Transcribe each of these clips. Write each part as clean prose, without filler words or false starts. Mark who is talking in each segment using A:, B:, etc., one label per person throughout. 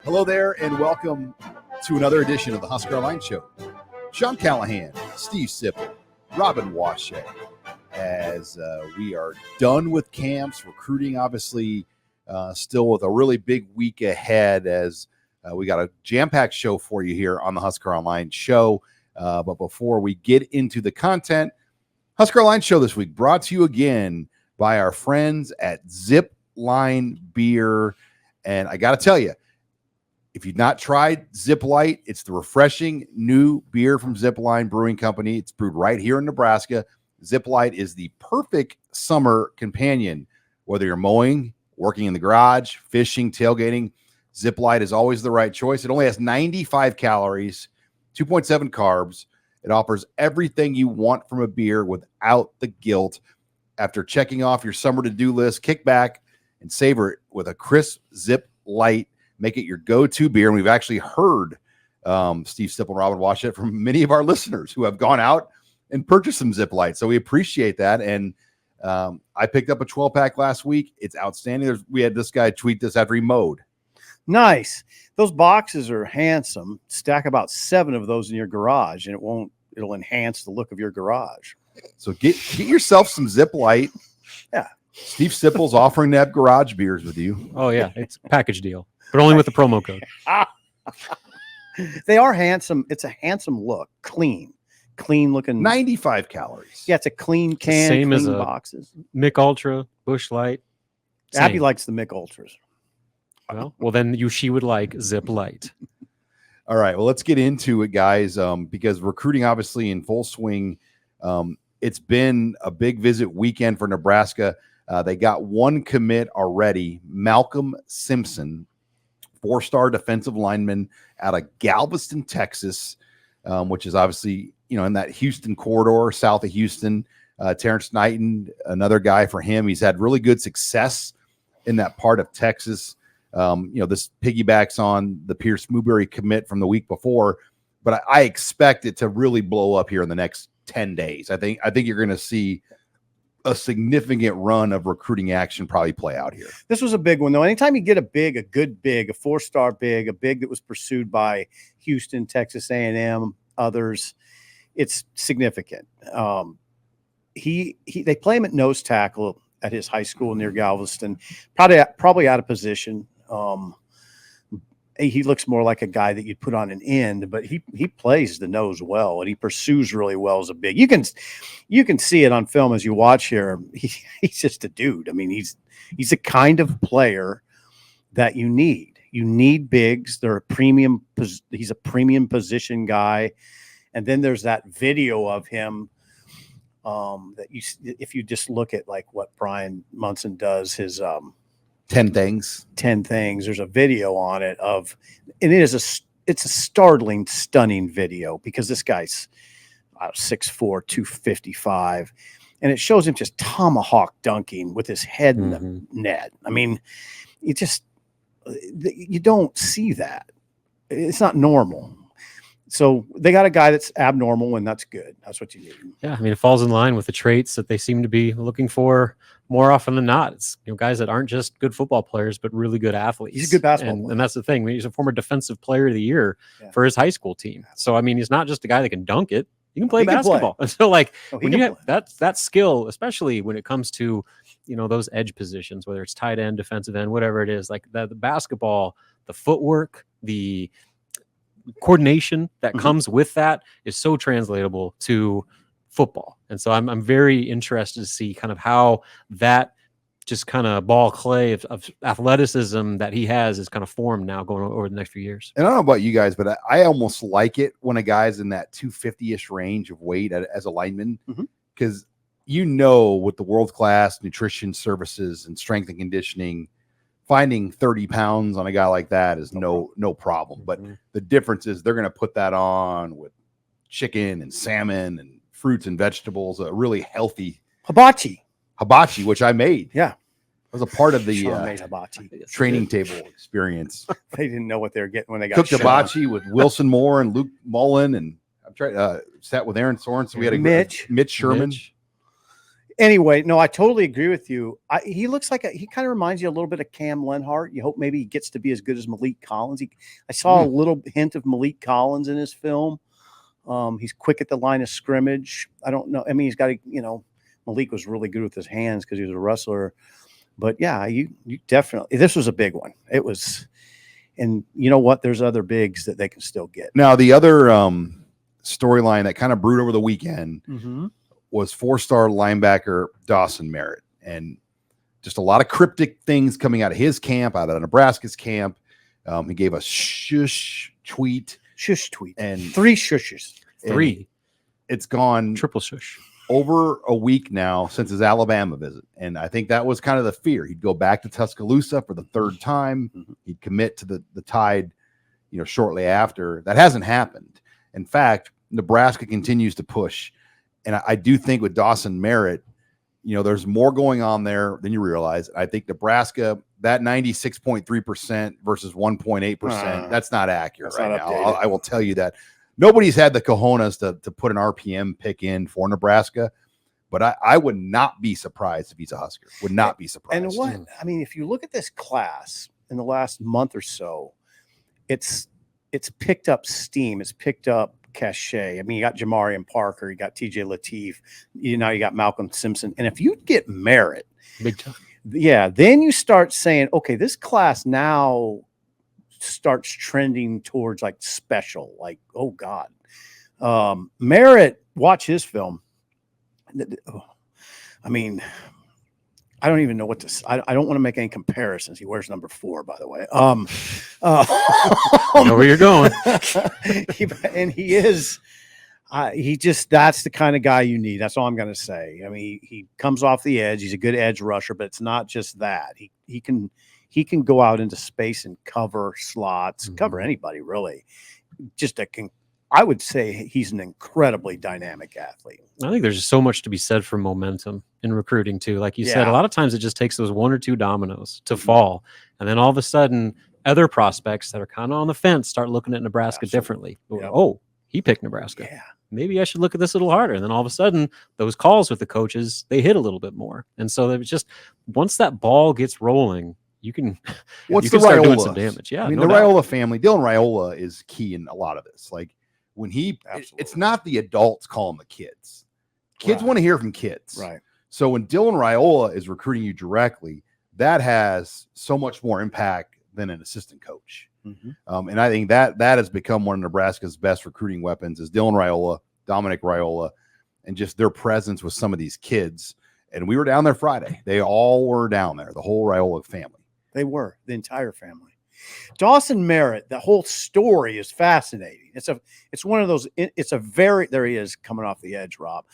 A: Hello there, and welcome to another edition of the HuskerOnline Show. Sean Callahan, Steve Sipple, Robin Washay, as we are done with camps, recruiting obviously still with a really big week ahead as we got a jam-packed show for you here on the HuskerOnline Show. But before we get into the content, HuskerOnline Show this week brought to you again by our friends at Zipline Beer. And I got to tell you, if you've not tried ZipLite, it's the refreshing new beer from Zipline Brewing Company. It's brewed right here in Nebraska. ZipLite is the perfect summer companion, whether you're mowing, working in the garage, fishing, tailgating. ZipLite is always the right choice. It only has 95 calories, 2.7 carbs. It offers everything you want from a beer without the guilt. After checking off your summer to-do list, kick back and savor it with a crisp ZipLite. Make it your go-to beer. And we've actually heard Steve Sipple and Robin Washay from many of our listeners who have gone out and purchased some ZipLite. So we appreciate that. And I picked up a 12-pack last week. It's outstanding. We had this guy tweet this after he mowed.
B: Nice. Those boxes are handsome. Stack about 7 of those in your garage, and it'll enhance the look of your garage.
A: So get yourself some ZipLite.
B: Yeah.
A: Steve Sipple's offering to have garage beers with you.
C: Oh, yeah. It's a package deal, but only with the promo code.
B: They are handsome. It's a handsome look. Clean looking.
A: 95 calories.
B: Yeah, it's a clean can.
C: Same
B: clean
C: as a
B: boxes.
C: Mick Ultra, Busch Light.
B: Abby likes the Mick Ultras.
C: Well, then she would like ZipLite.
A: All right. Well, let's get into it, guys, because recruiting obviously in full swing. It's been a big visit weekend for Nebraska. They got one commit already, Malcolm Simpson, 4-star defensive lineman out of Galveston, Texas, which is obviously, in that Houston corridor, south of Houston. Terrence Knighton, another guy for him. He's had really good success in that part of Texas. This piggybacks on the Pierce Mooberry commit from the week before, but I expect it to really blow up here in the next 10 days. I think you're going to see a significant run of recruiting action probably play out here.
B: This was a big one, though. Anytime you get a good big, a 4-star big, a big that was pursued by Houston, Texas A&M, others, it's significant. They play him at nose tackle at his high school near Galveston, probably out of position. He looks more like a guy that you'd put on an end, but he plays the nose well, and he pursues really well as a big. You can see it on film as you watch here. He's just a dude. I mean, he's the kind of player that you need. You need bigs. They're a premium. He's a premium position guy, and then there's that video of him that if you just look at like what Brian Munson does, his
A: 10 things.
B: There's a video on it and it's a startling, stunning video because this guy's 6'4", 255, and it shows him just tomahawk dunking with his head in the net. I mean, you don't see that. It's not normal. So they got a guy that's abnormal, and that's good. That's what you need.
C: Yeah, I mean, it falls in line with the traits that they seem to be looking for more often than not. It's guys that aren't just good football players, but really good athletes.
B: He's a good basketball player.
C: And that's the thing. He's a former defensive player of the year for his high school team. So, I mean, he's not just a guy that can dunk it. He can play basketball. So, when you have that skill, especially when it comes to, those edge positions, whether it's tight end, defensive end, whatever it is, like the basketball, the footwork, the coordination that comes with that is so translatable to football. And so I'm very interested to see kind of how that just kind of ball clay of athleticism that he has is kind of formed now going over the next few years.
A: And I don't know about you guys, but I almost like it when a guy's in that 250-ish range of weight as a lineman, because with the world-class nutrition services and strength and conditioning, finding 30 pounds on a guy like that is no problem. But the difference is they're going to put that on with chicken and salmon and fruits and vegetables, a really healthy
B: hibachi,
A: which I made.
B: Yeah.
A: I was a part of the
B: hibachi
A: training table experience.
B: They didn't know what they were getting when they got
A: cooked hibachi with Wilson Moore and Luke Mullen, and I'm trying sat with Aaron Sorensen. We had a Mitch Sherman.
B: anyway, no, I totally agree with you. He looks like he kind of reminds you a little bit of Cam Lenhart. You hope maybe he gets to be as good as Malik Collins. I saw a little hint of Malik Collins in his film. He's quick at the line of scrimmage. I don't know. I mean, he's got Malik was really good with his hands because he was a wrestler. But yeah, you definitely, this was a big one. It was, and you know what? There's other bigs that they can still get.
A: Now, the other storyline that kind of brewed over the weekend was 4-star linebacker Dawson Merritt, and just a lot of cryptic things coming out of his camp, out of Nebraska's camp. He gave a shush tweet, and
B: 3 shushes.
C: 3.
A: It's gone
C: triple shush.
A: Over a week now since his Alabama visit. And I think that was kind of the fear. He'd go back to Tuscaloosa for the 3rd time. He'd commit to the Tide, shortly after. That hasn't happened. In fact, Nebraska continues to push. And I do think with Dawson Merritt, there's more going on there than you realize. I think Nebraska, that 96.3% versus 1.8%, that's not accurate right now. I will tell you that. Nobody's had the cojones to put an RPM pick in for Nebraska, but I would not be surprised if he's a Husker. Would not be surprised.
B: And what I mean, if you look at this class in the last month or so, it's picked up steam. It's picked up cachet. I mean, you got Jamarian Parker, you got TJ Lateef, you got Malcolm Simpson, and if you get Merritt,
C: big time.
B: Yeah, then you start saying, okay, this class now starts trending towards like special, like, oh God. Merritt, watch his film. I mean, I don't even know what to. I don't want to make any comparisons. He wears number 4, by the way.
C: I know where you're going.
B: And he is. That's the kind of guy you need. That's all I'm going to say. I mean, he comes off the edge. He's a good edge rusher, but it's not just that. He can go out into space and cover slots, cover anybody really. I would say he's an incredibly dynamic athlete.
C: I think there's just so much to be said for momentum in recruiting too. Like you said, a lot of times it just takes those 1 or 2 dominoes to fall. And then all of a sudden, other prospects that are kind of on the fence start looking at Nebraska differently. Yep. Oh, he picked Nebraska. Yeah. Maybe I should look at this a little harder. And then all of a sudden, those calls with the coaches, they hit a little bit more. And so it was just, once that ball gets rolling, you can start doing some damage. Yeah,
A: I mean, the Raiola family, Dylan Raiola is key in a lot of this. Like when it's not the adults calling the kids. Kids want to hear from kids. Right. So when Dylan Raiola is recruiting you directly, that has so much more impact than an assistant coach. And I think that has become one of Nebraska's best recruiting weapons is Dylan Raiola, Dominic Raiola, and just their presence with some of these kids. And we were down there Friday. They all were down there, the whole Raiola family.
B: They were, the entire family. Dawson Merritt, the whole story is fascinating. It's one of those, there he is coming off the edge, Rob.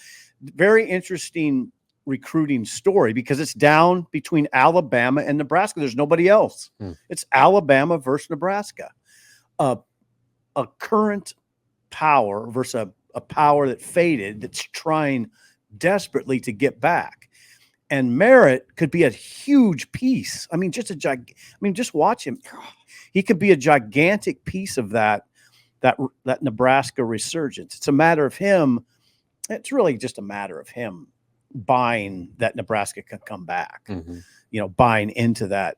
B: Very interesting recruiting story because it's down between Alabama and Nebraska. There's nobody else. It's Alabama versus Nebraska. A current power versus a power that faded that's trying desperately to get back. And Merritt could be a huge piece. I mean, just watch him. He could be a gigantic piece of that Nebraska resurgence. It's a matter of him. It's really just a matter of him buying that Nebraska can come back, buying into that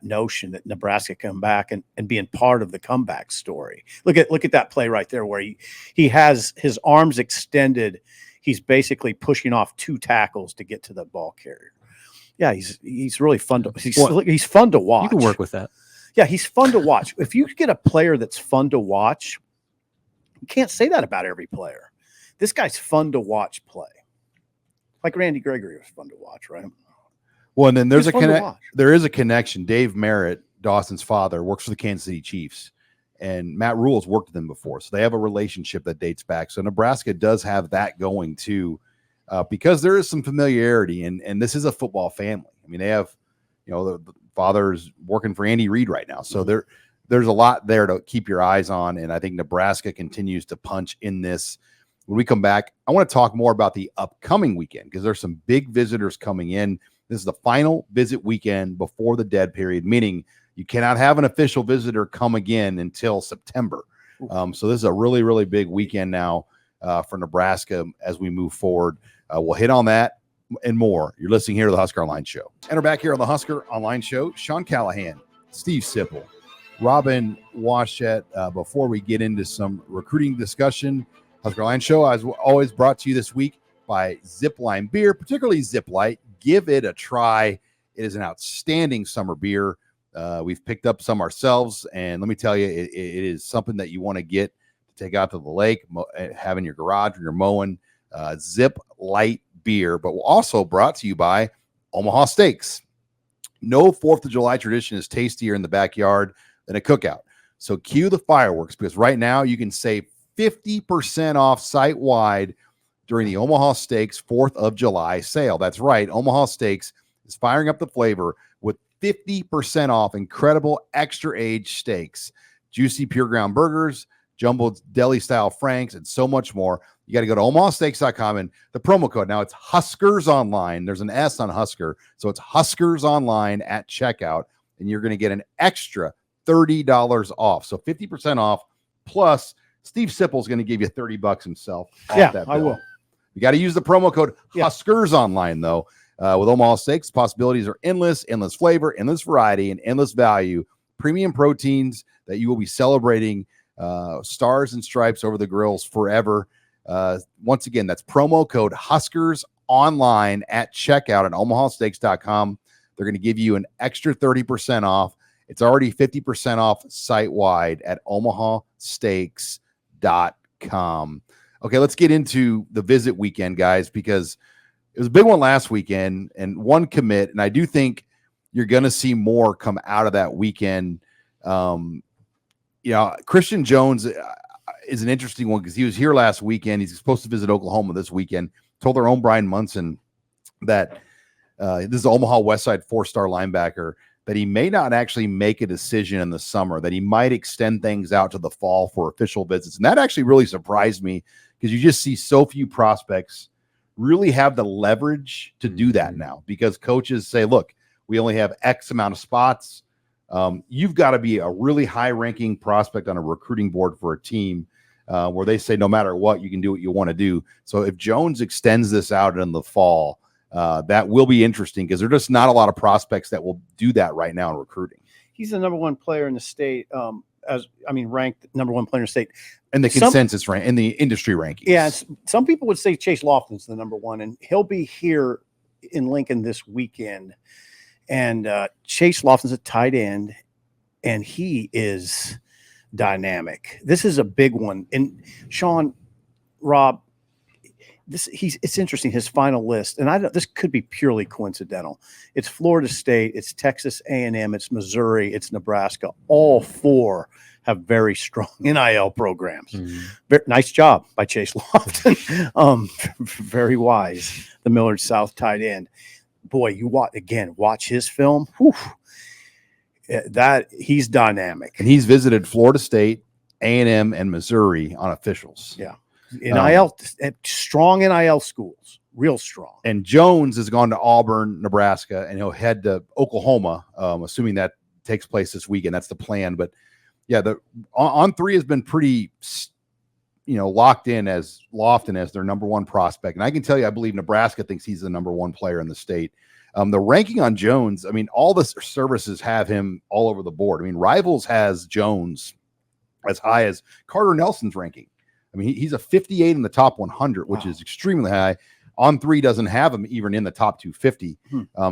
B: notion that Nebraska come back and being part of the comeback story. Look at that play right there where he has his arms extended. He's basically pushing off 2 tackles to get to the ball carrier. Yeah, he's really fun he's fun to watch.
C: You can work with that.
B: Yeah, he's fun to watch. If you get a player that's fun to watch, you can't say that about every player. This guy's fun to watch play. Like Randy Gregory was fun to watch, right?
A: Well, and then there is a connection. Dave Merritt, Dawson's father, works for the Kansas City Chiefs, and Matt Rule's worked with them before. So they have a relationship that dates back. So Nebraska does have that going too, because there is some familiarity, and this is a football family. I mean, they have, the father's working for Andy Reid right now. So there's a lot there to keep your eyes on. And I think Nebraska continues to punch in this. When we come back, I want to talk more about the upcoming weekend because there's some big visitors coming in. This is the final visit weekend before the dead period, meaning you cannot have an official visitor come again until September. So this is a really, really big weekend now for Nebraska as we move forward. We'll hit on that and more. You're listening here to the Husker Online Show. And we're back here on the Husker Online Show. Sean Callahan, Steve Sipple, Robin Washett. Before we get into some recruiting discussion, Husker Online Show, as always, brought to you this week by Zipline Beer, particularly ZipLite. Give it a try. It is an outstanding summer beer. We've picked up some ourselves, and let me tell you, it is something that you want to get to take out to the lake, have in your garage when you're mowing. ZipLite beer, but also brought to you by Omaha Steaks. No 4th of July tradition is tastier in the backyard than a cookout. So cue the fireworks, because right now you can save 50% off site-wide during the Omaha Steaks 4th of July sale. That's right. Omaha Steaks is firing up the flavor with 50% off incredible extra-aged steaks, juicy pure ground burgers, jumbo deli-style franks, and so much more. You got to go to omahasteaks.com, and the promo code, now it's Huskers Online. There's an S on Husker, so it's Huskers Online at checkout, and you're going to get an extra $30 off. So 50% off, plus Steve Sipple's going to give you $30 himself off that bill.
B: I will.
A: You got to use the promo code Huskers Online, though. With Omaha Steaks, possibilities are endless flavor, endless variety, and endless value. Premium proteins that you will be celebrating, stars and stripes over the grills forever. Once again, that's promo code Huskers Online at checkout at omahasteaks.com. They're going to give you an extra 30% off. It's already 50% off site-wide at omahasteaks.com. Okay, let's get into the visit weekend, guys, because it was a big one last weekend and one commit, and I do think you're going to see more come out of that weekend. Christian Jones is an interesting one because he was here last weekend. He's supposed to visit Oklahoma this weekend. Told their own Brian Munson that this is Omaha Westside 4-star linebacker, that he may not actually make a decision in the summer, that he might extend things out to the fall for official visits. And that actually really surprised me because you just see so few prospects really have the leverage to do that now, because coaches say, look, we only have X amount of spots. You've got to be a really high-ranking prospect on a recruiting board for a team where they say no matter what, you can do what you want to do. So if Jones extends this out in the fall, that will be interesting because there's just not a lot of prospects that will do that right now in recruiting.
B: He's the number one player in the state, ranked number one player in the state.
A: And the consensus rank in the industry rankings.
B: Yeah, some people would say Chase Lofton's the number one, and he'll be here in Lincoln this weekend. And Chase Lofton's a tight end, and he is dynamic. This is a big one. And Sean, Rob, it's interesting, his final list, and this could be purely coincidental. It's Florida State, it's Texas A&M, it's Missouri, it's Nebraska. All four have very strong NIL programs. Very nice job by Chase Lofton. Very wise, the Millard South tight end. Boy, you watch his film. Whew, that he's dynamic,
A: and he's visited Florida State, A&M, and Missouri on officials.
B: Yeah. NIL, strong NIL schools, real strong.
A: And Jones has gone to Auburn, Nebraska, and he'll head to Oklahoma, assuming that takes place this weekend. That's the plan. But yeah, the on three has been pretty, locked in as Lofton as their number one prospect. And I can tell you, I believe Nebraska thinks he's the number one player in the state. The ranking on Jones, all the services have him all over the board. Rivals has Jones as high as Carter Nelson's ranking. He's a 58 in the top 100, which is extremely high. On three doesn't have him even in the top 250.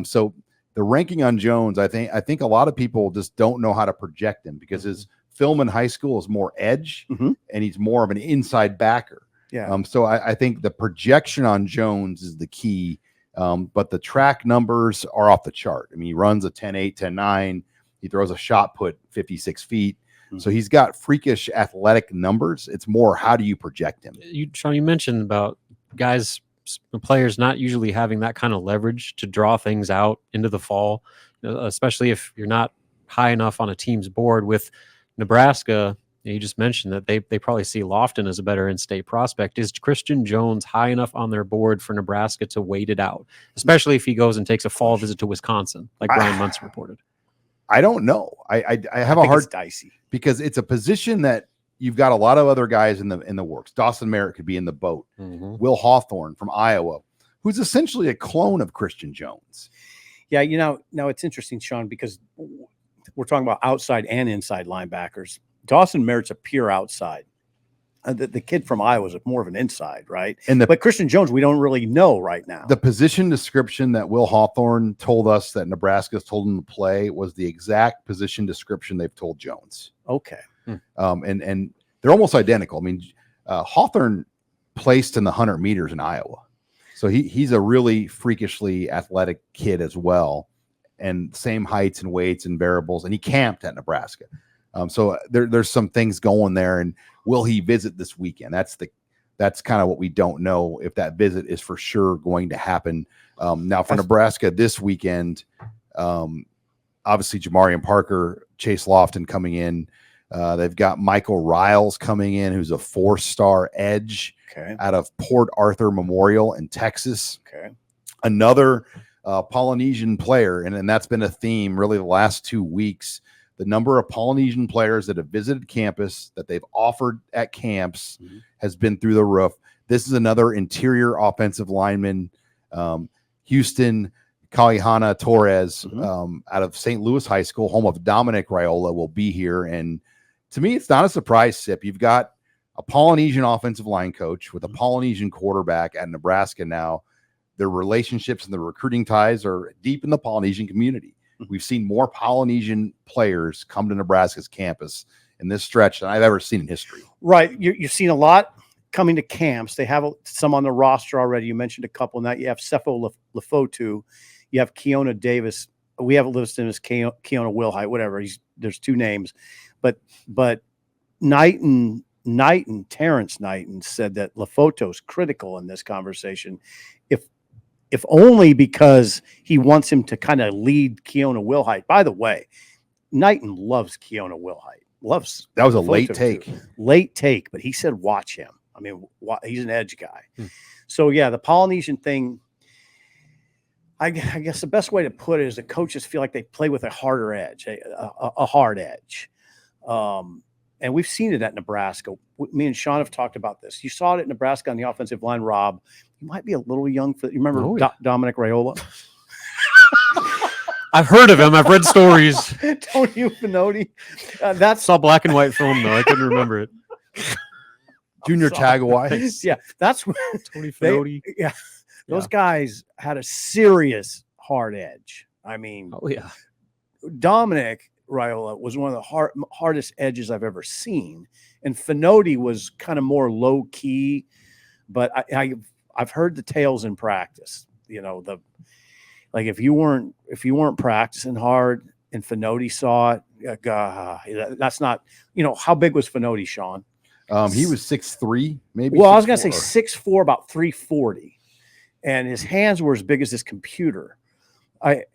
A: So the ranking on Jones, I think a lot of people just don't know how to project him because his film in high school is more edge and he's more of an inside backer.
B: Yeah.
A: So I think the projection on Jones is the key. But the track numbers are off the chart. he runs a 10.8, 10.9. He throws a shot put 56 feet. So he's got freakish athletic numbers. It's more, how do you project him?
C: Sean, you mentioned about players not usually having that kind of leverage to draw things out into the fall, especially if you're not high enough on a team's board. With Nebraska, you just mentioned that they probably see Lofton as a better in-state prospect. Is Christian Jones high enough on their board for Nebraska to wait it out, especially if he goes and takes a fall visit to Wisconsin, like Brian Munson reported?
A: I don't know. I have a hard
B: dicey
A: because it's a position that you've got a lot of other guys in the works. Dawson Merritt could be in the boat. Will Hawthorne from Iowa, who's essentially a clone of Christian Jones.
B: Yeah, now it's interesting, Sean, because we're talking about outside and inside linebackers. Dawson Merritt's a pure outside. The kid from Iowa is more of an inside, right? But Christian Jones, we don't really know right now.
A: The position description that Will Hawthorne told us that Nebraska's told him to play was the exact position description they've told Jones.
B: Okay.
A: And they're almost identical. I mean, Hawthorne placed in the 100 meters in Iowa. So he's a really freakishly athletic kid as well, and same heights and weights and variables, and he camped at Nebraska. So there's some things going there. And will he visit this weekend? That's kind of what we don't know, if that visit is for sure going to happen. Now for Nebraska this weekend, obviously Jamarian Parker, Chase Lofton coming in. They've got Michael Riles coming in, who's a 4-star edge out of Port Arthur Memorial in Texas. Another Polynesian player, and that's been a theme really the last 2 weeks. The number of Polynesian players that have visited campus that they've offered at camps has been through the roof. This is another interior offensive lineman, Houston Kaihana Torres, out of St. Louis High School, home of Dominic Raiola, will be here. And to me, it's not a surprise, Sip. You've got a Polynesian offensive line coach with a Polynesian quarterback at Nebraska now. Their relationships and the recruiting ties are deep in the Polynesian community. We've seen more Polynesian players come to Nebraska's campus in this stretch than I've ever seen in history.
B: Right. You've seen a lot coming to camps. They have some on the roster already. You mentioned a couple. Now you have Sefo Lefotu. You have Keona Davis. We have it listed as Keona Wilhite, whatever. There's 2 names. But Terrence Knighton said that Lefoto's critical in this conversation. If only because he wants him to kind of lead Keona Wilhite. By the way, Knighton loves Keona Wilhite. That
A: was a late take,
B: but he said, watch him. I mean, he's an edge guy. So yeah, the Polynesian thing, I guess the best way to put it is the coaches feel like they play with a harder edge, a hard edge. And we've seen it at Nebraska. Me and Sean have talked about this. You saw it at Nebraska on the offensive line, Rob. You might be a little young for you. Remember Dominic Raiola?
C: I've heard of him. I've read stories.
B: Don't you, Finotti?
C: Saw black and white film, though. I couldn't remember it.
A: Junior Tagawai.
B: Yeah, that's
C: Tony Finotti.
B: Those guys had a serious hard edge. I mean, Dominic Raiola was one of the hardest edges I've ever seen, and Finotti was kind of more low key. But I've heard the tales in practice. If you weren't practicing hard and Finotti saw it, that's not. How big was Finotti, Sean?
A: He was 6'3", maybe.
B: Well, I was gonna say 6'4", about 340, and his hands were as big as this computer. I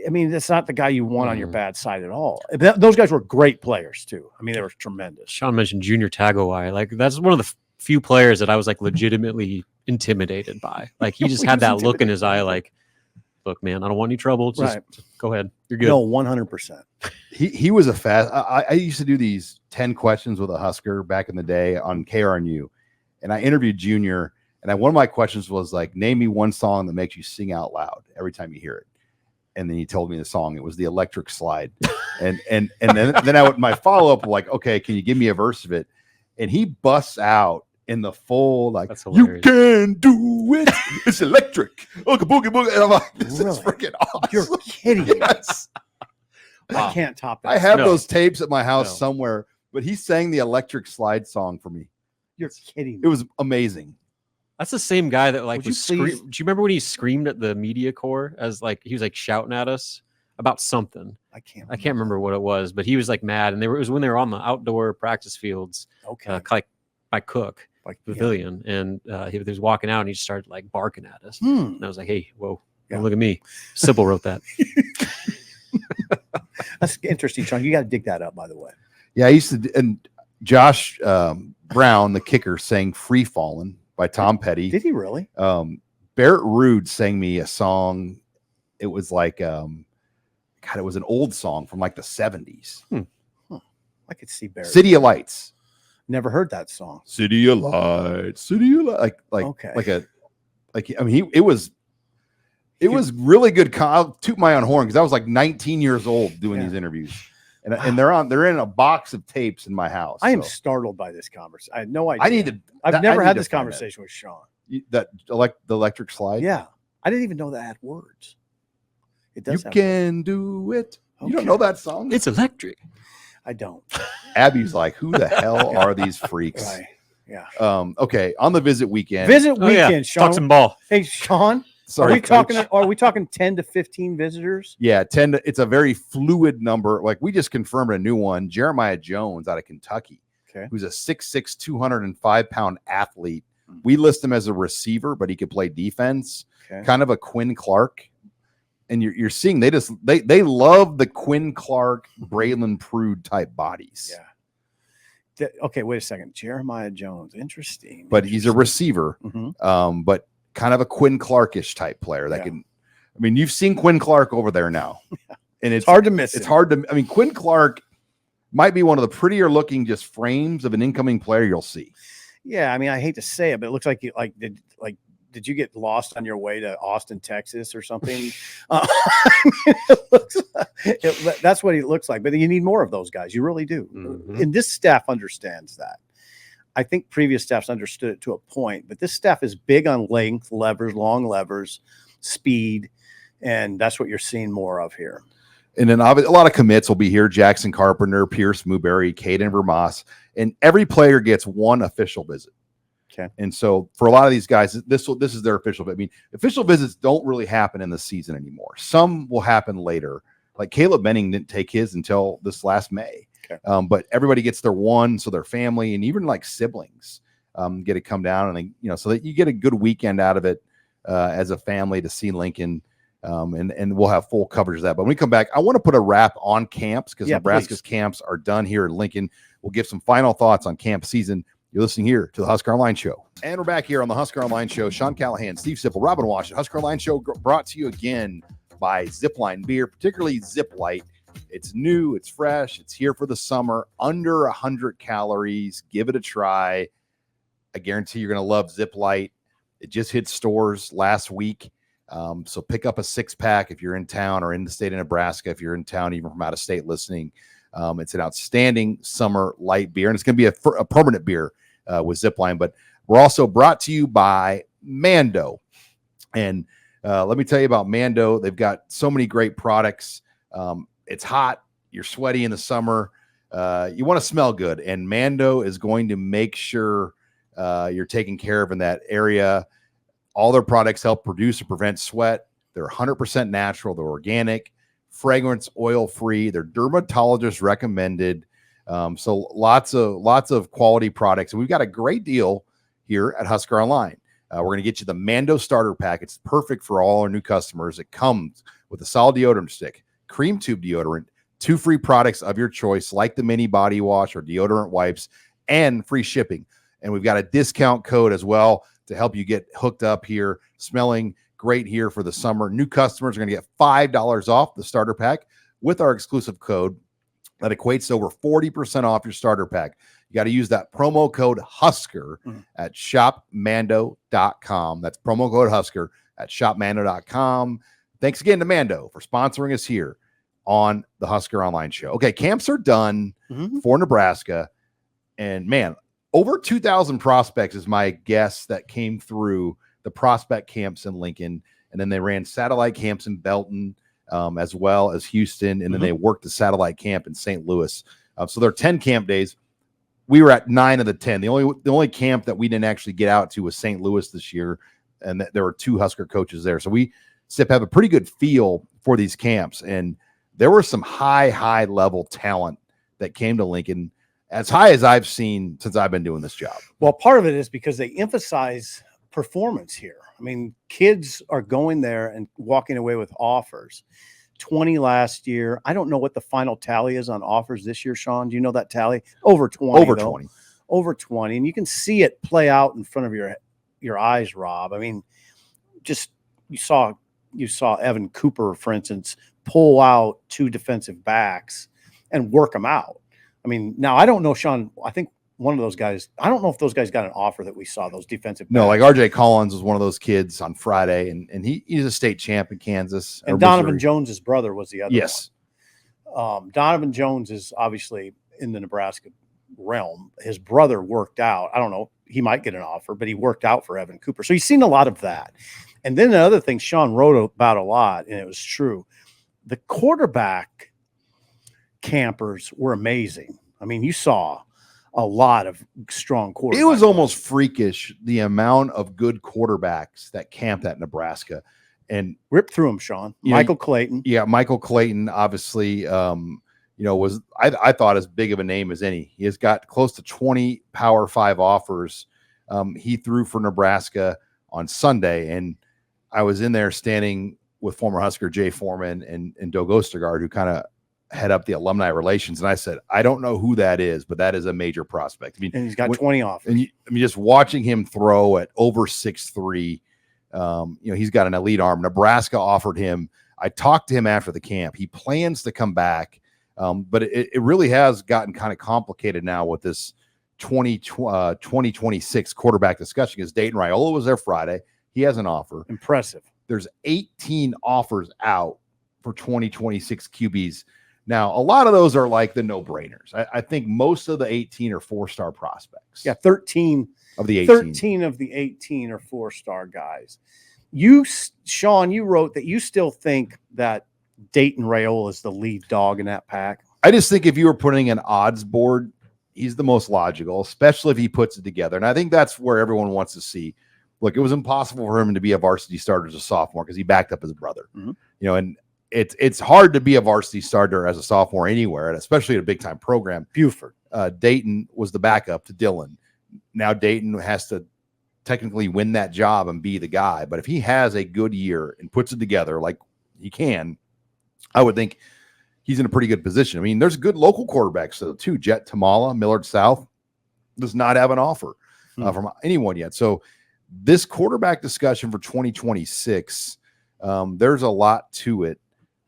B: mean, that's not the guy you want on your bad side at all. Those guys were great players too. I mean, they were tremendous.
C: Sean mentioned Junior Tagawai. Like, that's one of the few players that I was like legitimately intimidated by. Like, he just had that look in his eye. Like, look, man, I don't want any trouble. Just go ahead. You're good.
B: No, 100%.
A: He was a fast. I used to do these 10 questions with a Husker back in the day on KRNU, and I interviewed Junior. And one of my questions was like, name me one song that makes you sing out loud every time you hear it. And then he told me the song. It was the Electric Slide. and then my follow up, like, okay, can you give me a verse of it? And he busts out in the full, like, you can do it. It's electric. Boogie, boogie, boogie. And I'm like, this is freaking awesome.
B: You're kidding me.
A: Yes.
B: I can't top that.
A: I have those tapes at my house somewhere, but he sang the Electric Slide song for me.
B: You're kidding me.
A: It was amazing.
C: That's the same guy that like was do you remember when he screamed at the media corps as like he was like shouting at us about something? I can't remember what it was, but he was like mad, and it was when they were on the outdoor practice fields, like by Cook Pavilion, and he was walking out and he just started like barking at us, and I was like, hey, whoa, don't look at me. Sybil wrote that.
B: That's interesting, Sean. You got to dig that up, by the way.
A: Yeah, I used to, and Josh Brown, the kicker, sang "Free Fallin'" by Tom Petty.
B: Did he really?
A: Barrett Rude sang me a song. It was like, it was an old song from like the 70s.
B: I could see Barrett.
A: City of Lights.
B: Never heard that song.
A: City of Lights. City of Lights. Like a Like, I mean, it was really good. I'll toot my own horn because I was like 19 years old doing these interviews, and they're in a box of tapes in my house.
B: I am startled by this conversation. I had no idea.
A: I've
B: never had this conversation with Sean.
A: The electric slide.
B: Yeah, I didn't even know that had words. It does.
A: You can do it. You don't know that song?
C: It's electric.
B: I don't.
A: Abby's like, who the hell are these freaks?
B: Right. Yeah.
A: Okay. On the visit weekend.
B: Sean.
C: Talk some ball.
B: Hey, Sean.
A: Sorry,
B: are we talking 10 to 15 visitors?
A: Yeah, 10 it's a very fluid number. Like, we just confirmed a new one. Jeremiah Jones out of Kentucky, who's a 6'6", 205-pound athlete. We list him as a receiver, but he could play defense. Kind of a Quinn Clark. And you're seeing they love the Quinn Clark, Braylon Prude type bodies.
B: Yeah. Okay, wait a second. Jeremiah Jones, interesting.
A: But he's a receiver. But kind of a Quinn Clark-ish type player that can. I mean, you've seen Quinn Clark over there now, and it's
B: hard to miss.
A: It's hard to. I mean, Quinn Clark might be one of the prettier looking just frames of an incoming player you'll see.
B: Yeah, I mean, I hate to say it, but it looks like did you get lost on your way to Austin, Texas, or something? That's what he looks like. But you need more of those guys. You really do. And this staff understands that. I think previous staffs understood it to a point, but this staff is big on length, levers, long levers, speed, and that's what you're seeing more of here.
A: And then a lot of commits will be here: Jackson Carpenter, Pierce Mooberry, Caden Vermas, and every player gets one official visit. And so for a lot of these guys, this is their official visit. I mean, official visits don't really happen in the season anymore. Some will happen later. Like Caleb Benning didn't take his until this last May. But everybody gets their one, so their family and even like siblings get to come down, and so that you get a good weekend out of it as a family to see Lincoln, and we'll have full coverage of that. But when we come back, I want to put a wrap on camps because Nebraska's camps are done here in Lincoln. We'll give some final thoughts on camp season. You're listening here to the Husker Online Show. And we're back here on the Husker Online Show. Sean Callahan, Steve Sipple, Robin Wash. Husker Online Show brought to you again by Zipline Beer, particularly ZipLite. It's new, it's fresh, it's here for the summer, under 100 calories. Give it a try. I guarantee you're going to love ZipLite. It just hit stores last week. So pick up a 6-pack if you're in town or in the state of Nebraska, if you're in town, even from out of state listening. It's an outstanding summer light beer, and it's going to be a permanent beer with Zipline. But we're also brought to you by Mando. And let me tell you about Mando. They've got so many great products. It's hot. You're sweaty in the summer. You want to smell good. And Mando is going to make sure you're taken care of in that area. All their products help produce or prevent sweat. They're 100% natural. They're organic, fragrance, oil-free. They're dermatologist recommended. So lots of quality products. And we've got a great deal here at Husker Online. We're going to get you the Mando starter pack. It's perfect for all our new customers. It comes with a solid deodorant stick, cream tube deodorant, 2 free products of your choice, like the mini body wash or deodorant wipes, and free shipping. And we've got a discount code as well to help you get hooked up here, smelling great here for the summer. New customers are going to get $5 off the starter pack with our exclusive code that equates to over 40% off your starter pack. You got to use that promo code Husker at shopmando.com. That's promo code Husker at shopmando.com. Thanks again to Mando for sponsoring us here on the Husker Online Show. Okay, camps are done for Nebraska. And man, over 2,000 prospects is my guess that came through the prospect camps in Lincoln. And then they ran satellite camps in Belton as well as Houston. And then they worked the satellite camp in St. Louis. So there are 10 camp days. We were at 9 of the 10. The only camp that we didn't actually get out to was St. Louis this year. And there were 2 Husker coaches there. So we have a pretty good feel for these camps. And there were some high level talent that came to Lincoln, as high as I've seen since I've been doing this job.
B: Well, part of it is because they emphasize performance here. I mean, kids are going there and walking away with offers. 20 last year. I don't know what the final tally is on offers this year, Sean. Do you know that tally? Over 20. Over 20. And you can see it play out in front of your eyes, Rob. I mean, just you saw Evan Cooper, for instance, pull out 2 defensive backs and work them out. I mean, now I don't know, Sean. I think one of those guys. I don't know if those guys got an offer that we saw. Those defensive backs.
A: No, like RJ Collins was one of those kids on Friday, and he's a state champ in Kansas.
B: And Donovan Jones's brother was the other.
A: Yes.
B: Donovan Jones is obviously in the Nebraska realm. His brother worked out. I don't know. He might get an offer, but he worked out for Evan Cooper. So he's seen a lot of that. And then the other thing Sean wrote about a lot, and it was true. The quarterback campers were amazing. I mean, you saw a lot of strong quarterbacks.
A: It was almost freakish, the amount of good quarterbacks that camped at Nebraska. And
B: rip through them, Sean. Michael Clayton.
A: Yeah, Michael Clayton, obviously, was I thought as big of a name as any. He has got close to 20 Power 5 offers. He threw for Nebraska on Sunday, and I was in there standing with former Husker Jay Foreman and Doug Ostergaard, who kind of head up the alumni relations. And I said, I don't know who that is, but that is a major prospect. I mean,
B: and he's got 20 offers.
A: And just watching him throw at over 6'3", he's got an elite arm. Nebraska offered him. I talked to him after the camp. He plans to come back, but it really has gotten kind of complicated now with this 2026 quarterback discussion, because Dayton Raiola was there Friday. He has an offer.
B: Impressive.
A: There's 18 offers out for 2026 QBs. Now, a lot of those are like the no-brainers. I think most of the 18 are 4-star prospects.
B: Yeah, 13
A: of the 18.
B: 13 of the 18 are 4-star guys. You, Sean, you wrote that you still think that Dayton Raiola is the lead dog in that pack.
A: I just think if you were putting an odds board, he's the most logical, especially if he puts it together. And I think that's where everyone wants to see. Look, it was impossible for him to be a varsity starter as a sophomore because he backed up his brother. Mm-hmm. And it's hard to be a varsity starter as a sophomore anywhere, and especially at a big time program.
B: Buford.
A: Dayton was the backup to Dylan. Now Dayton has to technically win that job and be the guy. But if he has a good year and puts it together like he can, I would think he's in a pretty good position. I mean, there's good local quarterbacks though too. Jet Tamala, Millard South does not have an offer from anyone yet. So this quarterback discussion for 2026, there's a lot to it.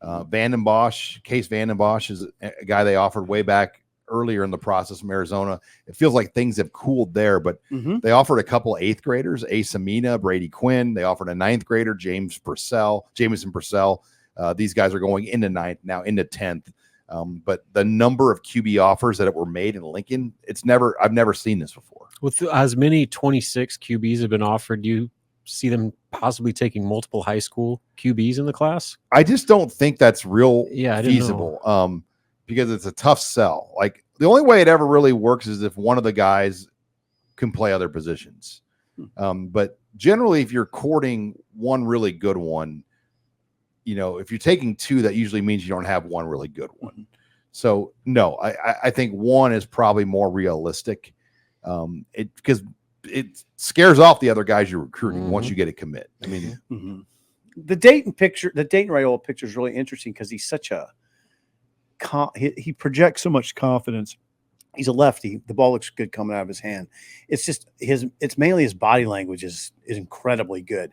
A: Case Vandenbosch is a guy they offered way back earlier in the process from Arizona. It feels like things have cooled there, but they offered a couple of 8th graders, Ace Amina, Brady Quinn. They offered a 9th grader, Jamison Purcell. These guys are going into 9th, now into 10th. But the number of QB offers that were made in Lincoln, I've never seen this before.
C: With as many 26 QBs have been offered, do you see them possibly taking multiple high school QBs in the class?
A: I just don't think that's real
C: feasible.
A: Because it's a tough sell. Like the only way it ever really works is if one of the guys can play other positions. But generally, if you're courting one really good one, if you're taking 2, that usually means you don't have one really good one. So no, I think 1 is probably more realistic. Because it scares off the other guys you're recruiting once you get a commit. I mean,
B: the Dayton Raiola picture is really interesting because he's such a he projects so much confidence. He's a lefty. The ball looks good coming out of his hand. It's just it's mainly his body language is incredibly good.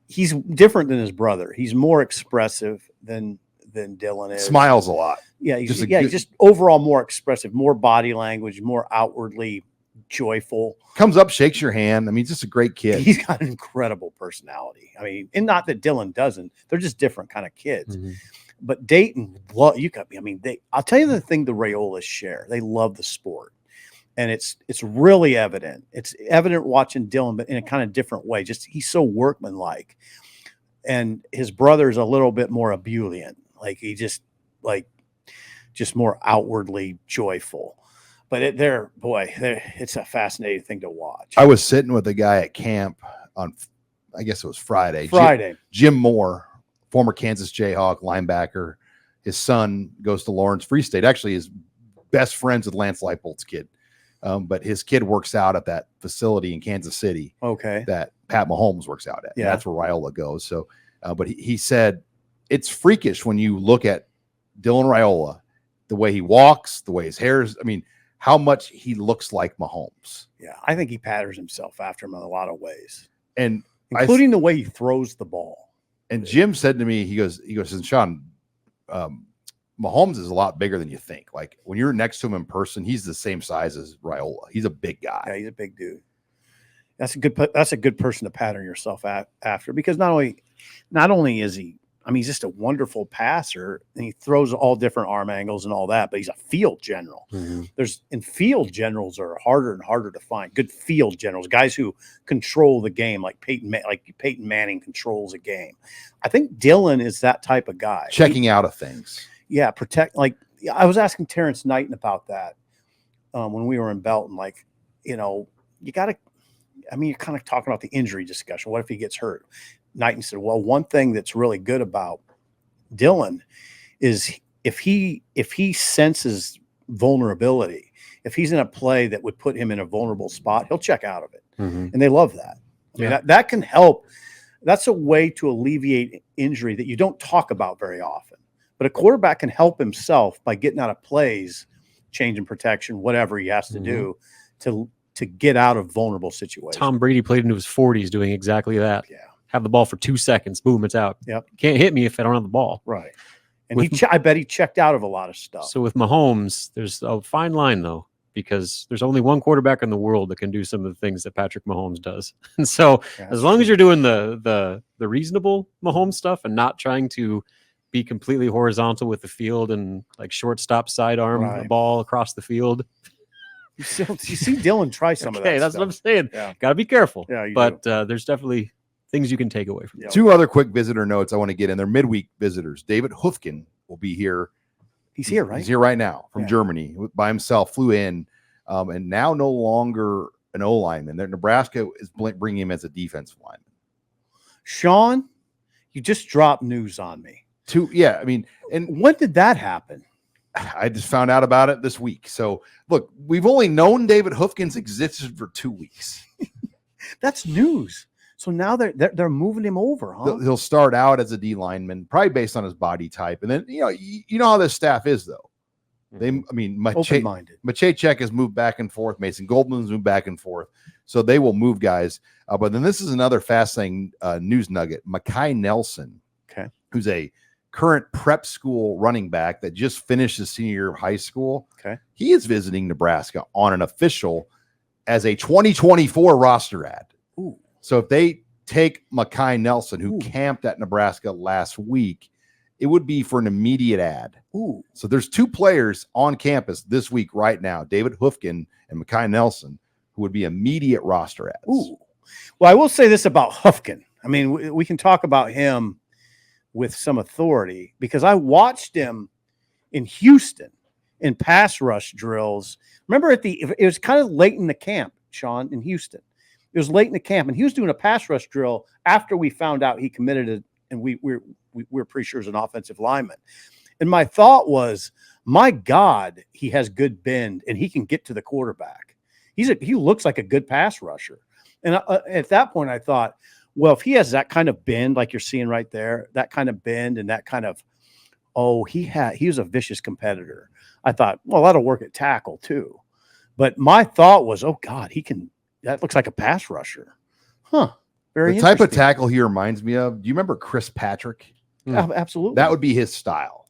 B: He's different than his brother. He's more expressive than Dylan is.
A: Smiles a lot.
B: Yeah, he's just overall more expressive, more body language, more outwardly joyful.
A: Comes up, shakes your hand. I mean, he's just a great kid.
B: He's got an incredible personality. I mean, and not that Dylan doesn't. They're just different kind of kids. But Dayton, I'll tell you the thing the Raiolas share. They love the sport. And it's really evident. It's evident watching Dylan, but in a kind of different way. Just he's so workmanlike. And his brother's a little bit more ebullient. Like he just more outwardly joyful. But it's a fascinating thing to watch.
A: I was sitting with a guy at camp on, I guess it was Friday. Jim Moore, former Kansas Jayhawk linebacker. His son goes to Lawrence Free State. Actually, his best friends with Lance Leipold's kid. But his kid works out at that facility in Kansas City.
B: Okay.
A: That Pat Mahomes works out at.
B: Yeah.
A: That's where Raiola goes. So, but he said it's freakish when you look at Dylan Raiola, the way he walks, the way his hair is. I mean, how much he looks like Mahomes.
B: Yeah, I think he patterns himself after him in a lot of ways,
A: and
B: including the way he throws the ball.
A: And Jim said to me, he goes, and Sean, Mahomes is a lot bigger than you think. Like when you're next to him in person, he's the same size as Raiola. He's a big guy.
B: Yeah, he's a big dude. That's a good person to pattern yourself after, because not only is he, I mean, he's just a wonderful passer, and he throws all different arm angles and all that, but he's a field general. Field generals are harder and harder to find. Good field generals, guys who control the game, like Peyton Manning controls a game. I think Dylan is that type of guy.
A: Checking out of things.
B: Yeah, like I was asking Terrence Knighton about that when we were in Belton. Like, you know, you got to. I mean, you're kind of talking about the injury discussion. What if he gets hurt? Knighton said, well, one thing that's really good about Dylan is if he senses vulnerability, if he's in a play that would put him in a vulnerable spot, he'll check out of it. And they love that. I mean, that can help. That's a way to alleviate injury that you don't talk about very often. But a quarterback can help himself by getting out of plays, changing protection, whatever he has to do to get out of vulnerable situations.
C: Tom Brady played into his 40s doing exactly that.
B: Yeah.
C: Have the ball for 2 seconds. Boom, it's out.
B: Yep.
C: Can't hit me if I don't have the ball.
B: Right. And I bet he checked out of a lot of stuff.
C: So with Mahomes, there's a fine line, though, because there's only one quarterback in the world that can do some of the things that Patrick Mahomes does. And so as long as you're doing the reasonable Mahomes stuff and not trying to be completely horizontal with the field and like shortstop sidearm a ball across the field.
B: You see Dylan try some of that.
C: That's
B: stuff.
C: what I'm saying.
B: Yeah.
C: Got to be careful.
B: Yeah,
C: but there's definitely things you can take away from it.
A: Two other quick visitor notes I want to get in. They're midweek visitors. David Hufkin will be here.
B: He's here, right?
A: He's here right now from Germany by himself, flew in, and now no longer an O lineman. Nebraska is bringing him as a defensive lineman.
B: Sean, you just dropped news on me.
A: I mean, and
B: when did that happen?
A: I just found out about it this week. So look, we've only known David Hufkins existed for 2 weeks.
B: That's news. So now they're moving him over, huh?
A: He'll start out as a D lineman, probably based on his body type, and then you know how this staff is though. Maciejczak has moved back and forth. Mason Goldman's moved back and forth, so they will move guys. But then this is another fascinating news nugget. Mekhi Nelson, who's a current prep school running back that just finished his senior year of high school. He is visiting Nebraska on an official as a 2024 roster ad.
B: Ooh.
A: So if they take Mekhi Nelson, who camped at Nebraska last week, it would be for an immediate ad.
B: Ooh.
A: So there's 2 players on campus this week right now, David Hufkin and Mekhi Nelson, who would be immediate roster ads.
B: Ooh. Well, I will say this about Hufkin. I mean, we can talk about him with some authority because I watched him in Houston in pass rush drills. Remember it was kind of late in the camp, Sean, in Houston. It was late in the camp, and he was doing a pass rush drill after we found out he committed it, and we're pretty sure he's an offensive lineman. And my thought was, my God, he has good bend, and he can get to the quarterback. He looks like a good pass rusher. And at that point, I thought, well, if he has that kind of bend, like you're seeing right there, that kind of bend and that kind of, he was a vicious competitor. I thought, well, that'll work at tackle too. But my thought was, oh God, that looks like a pass rusher. Huh.
A: The type of tackle he reminds me of. Do you remember Chris Patrick?
B: Absolutely.
A: That would be his style.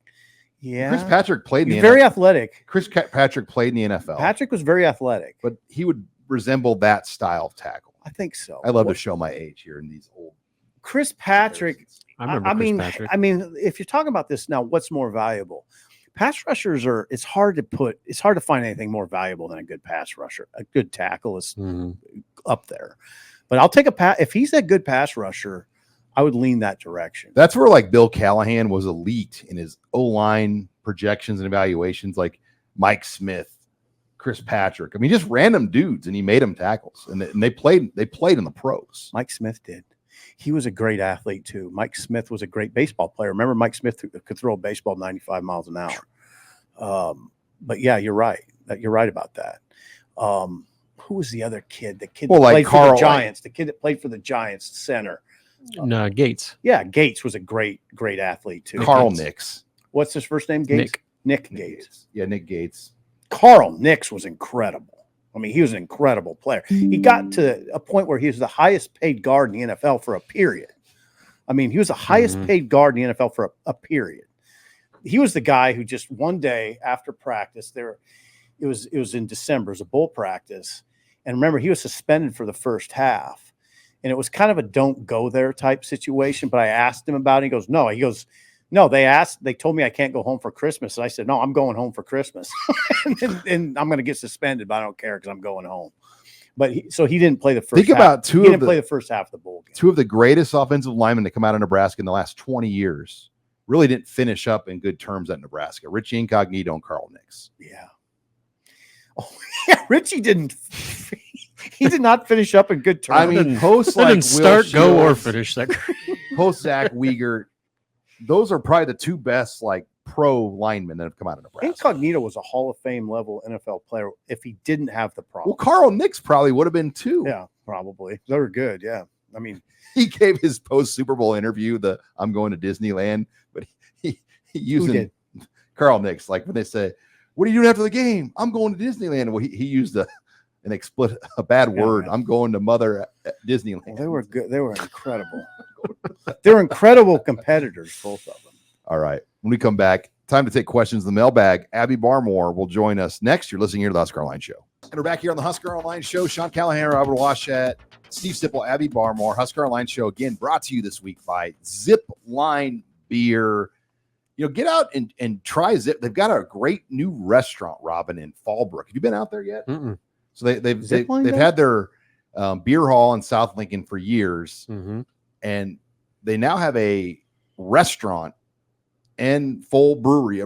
B: Yeah.
A: Chris Patrick played in the NFL.
B: Very athletic.
A: Chris Patrick played in the NFL.
B: Patrick was very athletic.
A: But he would resemble that style of tackle.
B: I think so.
A: I love to show my age here in these old.
B: Chris Patrick.
C: I remember Chris Patrick.
B: I mean, if you're talking about this now, what's more valuable? Pass rushers it's hard to find anything more valuable than a good pass rusher. A good tackle is up there. But I'll take if he's a good pass rusher, I would lean that direction.
A: That's where like Bill Callahan was elite in his O-line projections and evaluations, like Mike Smith, Chris Patrick. I mean, just random dudes, and he made them tackles, and they played in the pros.
B: Mike Smith did. He was a great athlete too. Mike Smith was a great baseball player. Remember, Mike Smith could throw a baseball 95 miles an hour. But yeah, you're right. You're right about that. Who was the other kid? The kid that played for the Giants. The kid that played for the Giants, center.
C: Gates.
B: Yeah, Gates was a great athlete too.
A: Carl Nix.
B: What's his first name? Gates. Nick Gates.
A: Yeah, Nick Gates.
B: Carl Nix was incredible. I mean, he was an incredible player. He got to a point where he was the highest paid guard in the NFL for a period. I mean, he was the highest paid guard in the NFL for a period. he was the guy who just one day after practice it was in December, it was a bowl practice. And remember, he was suspended for the first half. And it was kind of a don't go there type situation. But I asked him about it. He goes, no. He goes, no, they told me I can't go home for Christmas. And I said, no, I'm going home for Christmas. and I'm going to get suspended, but I don't care because I'm going home. But he didn't play the first
A: Think
B: half.
A: about
B: He didn't play the first half of the bowl game.
A: Two of the greatest offensive linemen to come out of Nebraska in the last 20 years really didn't finish up in good terms at Nebraska. Richie Incognito and Carl Nix.
B: Yeah. Oh, yeah. Richie didn't. He did not finish up in good terms.
A: I mean, post like
C: didn't start,
A: Will
C: go, or
A: Shields,
C: finish that.
A: post Zach Wiegert, those are probably the two best like pro linemen that have come out of Nebraska.
B: Incognito was a Hall of Fame level NFL player if he didn't have the problem.
A: Well, Carl Nix probably would have been too.
B: Yeah, probably. They were good. Yeah. I mean,
A: He gave his post Super Bowl interview, I'm going to Disneyland, but he using Carl Nix. Like when they say, what are you doing after the game? I'm going to Disneyland. Well, he used a bad word.
B: Yeah.
A: I'm going to Mother at Disneyland.
B: well, they were good. They were incredible. They were incredible competitors, both of them.
A: All right. When we come back, time to take questions in the mailbag. Abby Barmore will join us next. You're listening here to the Husker Online Show. And we're back here on the Husker Online Show. Sean Callahan, Robert Washett, Steve Sipple, Abby Barmore. Husker Online Show, again, brought to you this week by Zipline Beer. You know, get out and try Zip. They've got a great new restaurant, Robin, in Fallbrook. Have you been out there yet?
C: Mm-mm.
A: So they've had their beer hall in South Lincoln for years, and they now have a restaurant and full brewery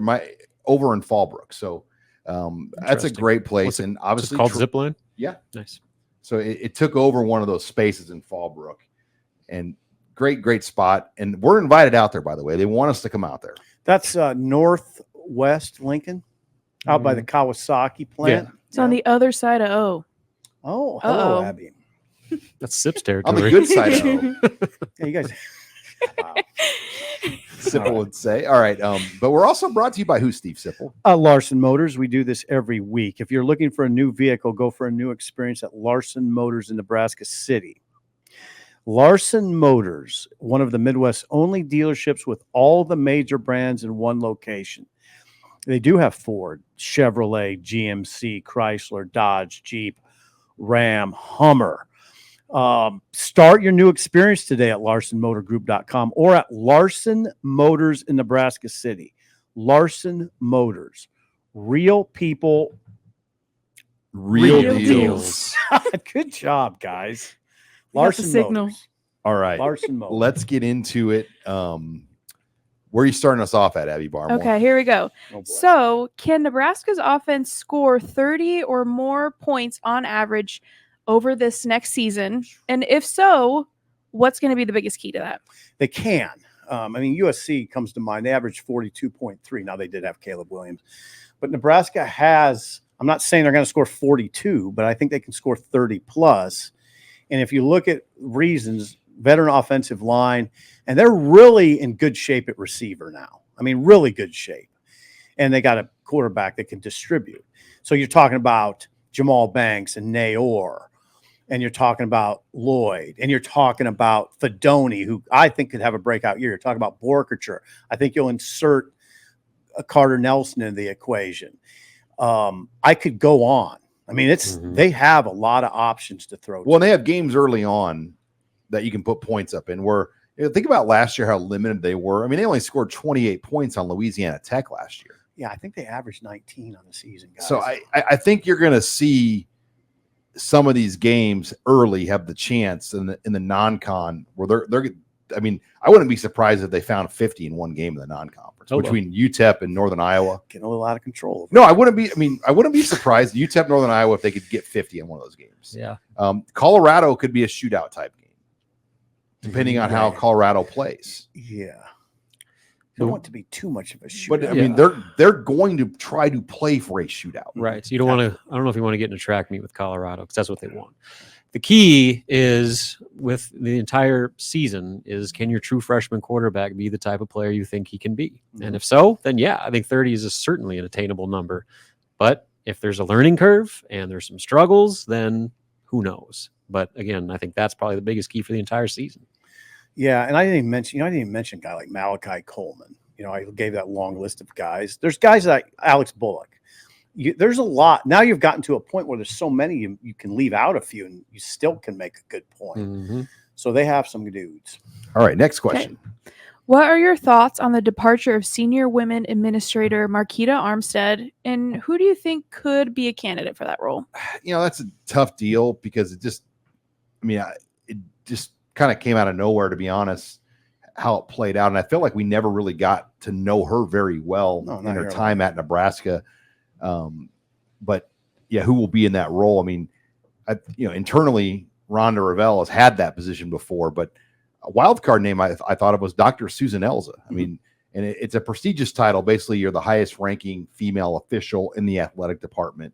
A: over in Fallbrook. So that's a great place. And obviously
C: called Zipline.
A: Yeah.
C: Nice.
A: So it took over one of those spaces in Fallbrook, and great spot. And we're invited out there, by the way. They want us to come out there.
B: That's northwest Lincoln, out by the Kawasaki plant.
C: Yeah.
D: It's on the other side of O.
B: Oh, hello,
D: Uh-oh.
B: Abby.
C: That's Sip's
A: On
C: territory.
A: the good side of O.
B: Yeah, you guys. Wow.
A: Sipple would say. All right. But we're also brought to you by who, Steve Sipple?
B: Larson Motors. We do this every week. If you're looking for a new vehicle, go for a new experience at Larson Motors in Nebraska City. Larson Motors, one of the Midwest's only dealerships with all the major brands in one location. They do have Ford, Chevrolet, GMC, Chrysler, Dodge, Jeep, Ram, Hummer. Start your new experience today at LarsonMotorGroup.com or at Larson Motors in Nebraska City. Larson Motors. Real people.
A: Real
C: deals.
B: Good job, guys.
D: We got the signal.
B: Motors.
A: All right.
B: Larson Motors.
A: Let's get into it. Where are you starting us off at, Abby Barmore?
D: Okay, here we go.
B: Oh, boy.
D: So, can Nebraska's offense score 30 or more points on average over this next season? And if so, what's going to be the biggest key to that?
B: They can. I mean, USC comes to mind. They averaged 42.3. Now, they did have Caleb Williams. But Nebraska has, I'm not saying they're going to score 42, but I think they can score 30 plus. And if you look at reasons, veteran offensive line, and they're really in good shape at receiver now. I mean, really good shape. And they got a quarterback that can distribute. So you're talking about Jamal Banks and Nayor, and you're talking about Lloyd, and you're talking about Fedoni, who I think could have a breakout year. You're talking about Borkacher. I think you'll insert a Carter Nelson in the equation. I could go on. I mean, they have a lot of options to throw.
A: Well, they have games early on that you can put points up in where, think about last year, how limited they were. I mean, they only scored 28 points on Louisiana Tech last year.
B: Yeah, I think they averaged 19 on the season, guys.
A: So I think you're going to see some of these games early have the chance in the non-con where they're. I mean, I wouldn't be surprised if they found 50 in one game in the non-conference between UTEP and Northern Iowa.
B: Getting a little out of control.
A: No, I wouldn't be. I mean, I wouldn't be surprised UTEP, Northern Iowa, if they could get 50 in one of those games.
C: Yeah.
A: Colorado could be a shootout type game, depending on how Colorado plays.
B: Yeah. Don't want to be too much of a shootout.
A: But I mean, they're going to try to play for a shootout.
C: Right. So you don't want to, I don't know if you want to get in a track meet with Colorado because that's what they want. The key is with the entire season is, can your true freshman quarterback be the type of player you think he can be? And if so, then yeah, I think 30 is certainly an attainable number. But if there's a learning curve and there's some struggles, then who knows? But again, I think that's probably the biggest key for the entire season.
B: Yeah, and I didn't even mention a guy like Malachi Coleman. I gave that long list of guys. There's guys like Alex Bullock. There's a lot. Now you've gotten to a point where there's so many, you can leave out a few and you still can make a good point.
C: Mm-hmm.
B: So they have some dudes.
A: All right, next question.
D: Okay. What are your thoughts on the departure of senior women administrator Marquita Armstead, and who do you think could be a candidate for that role?
A: That's a tough deal because it just kind of came out of nowhere, to be honest, how it played out. And I feel like we never really got to know her very well in her time at Nebraska. But yeah, who will be in that role? I mean, internally, Rhonda Revelle has had that position before, but a wild card name I thought it was Dr. Susan Elza. I mean, and it's a prestigious title. Basically, you're the highest ranking female official in the athletic department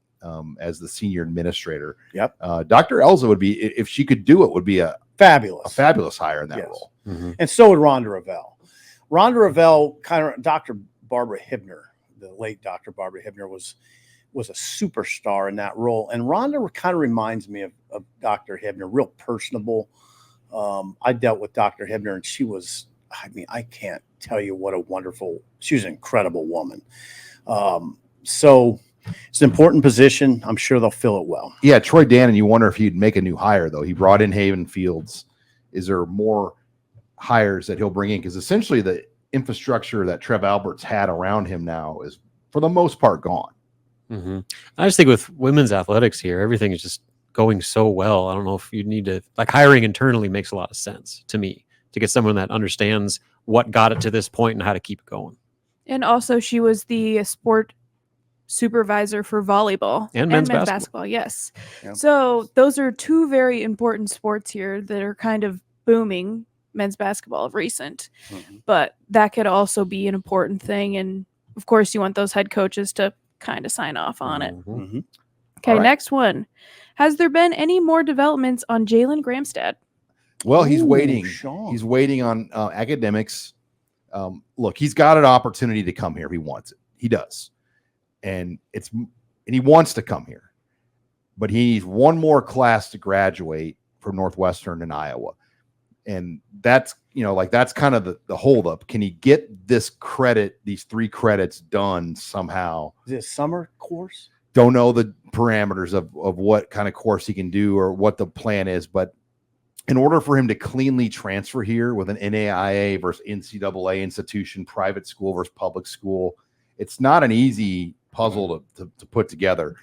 A: as the senior administrator.
B: Yep.
A: Dr. Elza would be, if she could do it, would be a fabulous hire in that role.
B: Mm-hmm. And so would Rhonda Revelle. Rhonda Revelle, Dr. Barbara Hibner, the late Dr. Barbara Hibner was a superstar in that role. And Rhonda kind of reminds me of Dr. Hibner, real personable. I dealt with Dr. Hibner, and she was, I can't tell you she was an incredible woman. So it's an important position. I'm sure they'll fill it well.
A: Yeah, Troy Dannon, you wonder if he'd make a new hire, though. He brought in Haven Fields. Is there more hires that he'll bring in? Because essentially the infrastructure that Trev Alberts had around him now is, for the most part, gone.
C: Mm-hmm. I just think with women's athletics here, everything is just going so well. I don't know if you need to, hiring internally makes a lot of sense to me, to get someone that understands what got it to this point and how to keep it going.
D: And also she was the sport supervisor for volleyball
C: and men's basketball.
D: Yes.
B: Yep.
D: So those are two very important sports here that are kind of booming, men's basketball of recent, but that could also be an important thing. And of course you want those head coaches to kind of sign off on it.
B: Mm-hmm.
D: Okay. Right. Next one. Has there been any more developments on Jalen Gramstad?
A: Well, he's waiting.
B: Sean.
A: He's waiting on academics. Look, he's got an opportunity to come here if he wants it. He does. And he wants to come here, but he needs one more class to graduate from Northwestern in Iowa. And that's, that's kind of the holdup. Can he get these 3 credits done somehow?
B: Is it a summer course?
A: Don't know the parameters of what kind of course he can do or what the plan is, but in order for him to cleanly transfer here with an NAIA versus NCAA institution, private school versus public school, it's not an easy puzzle to put together.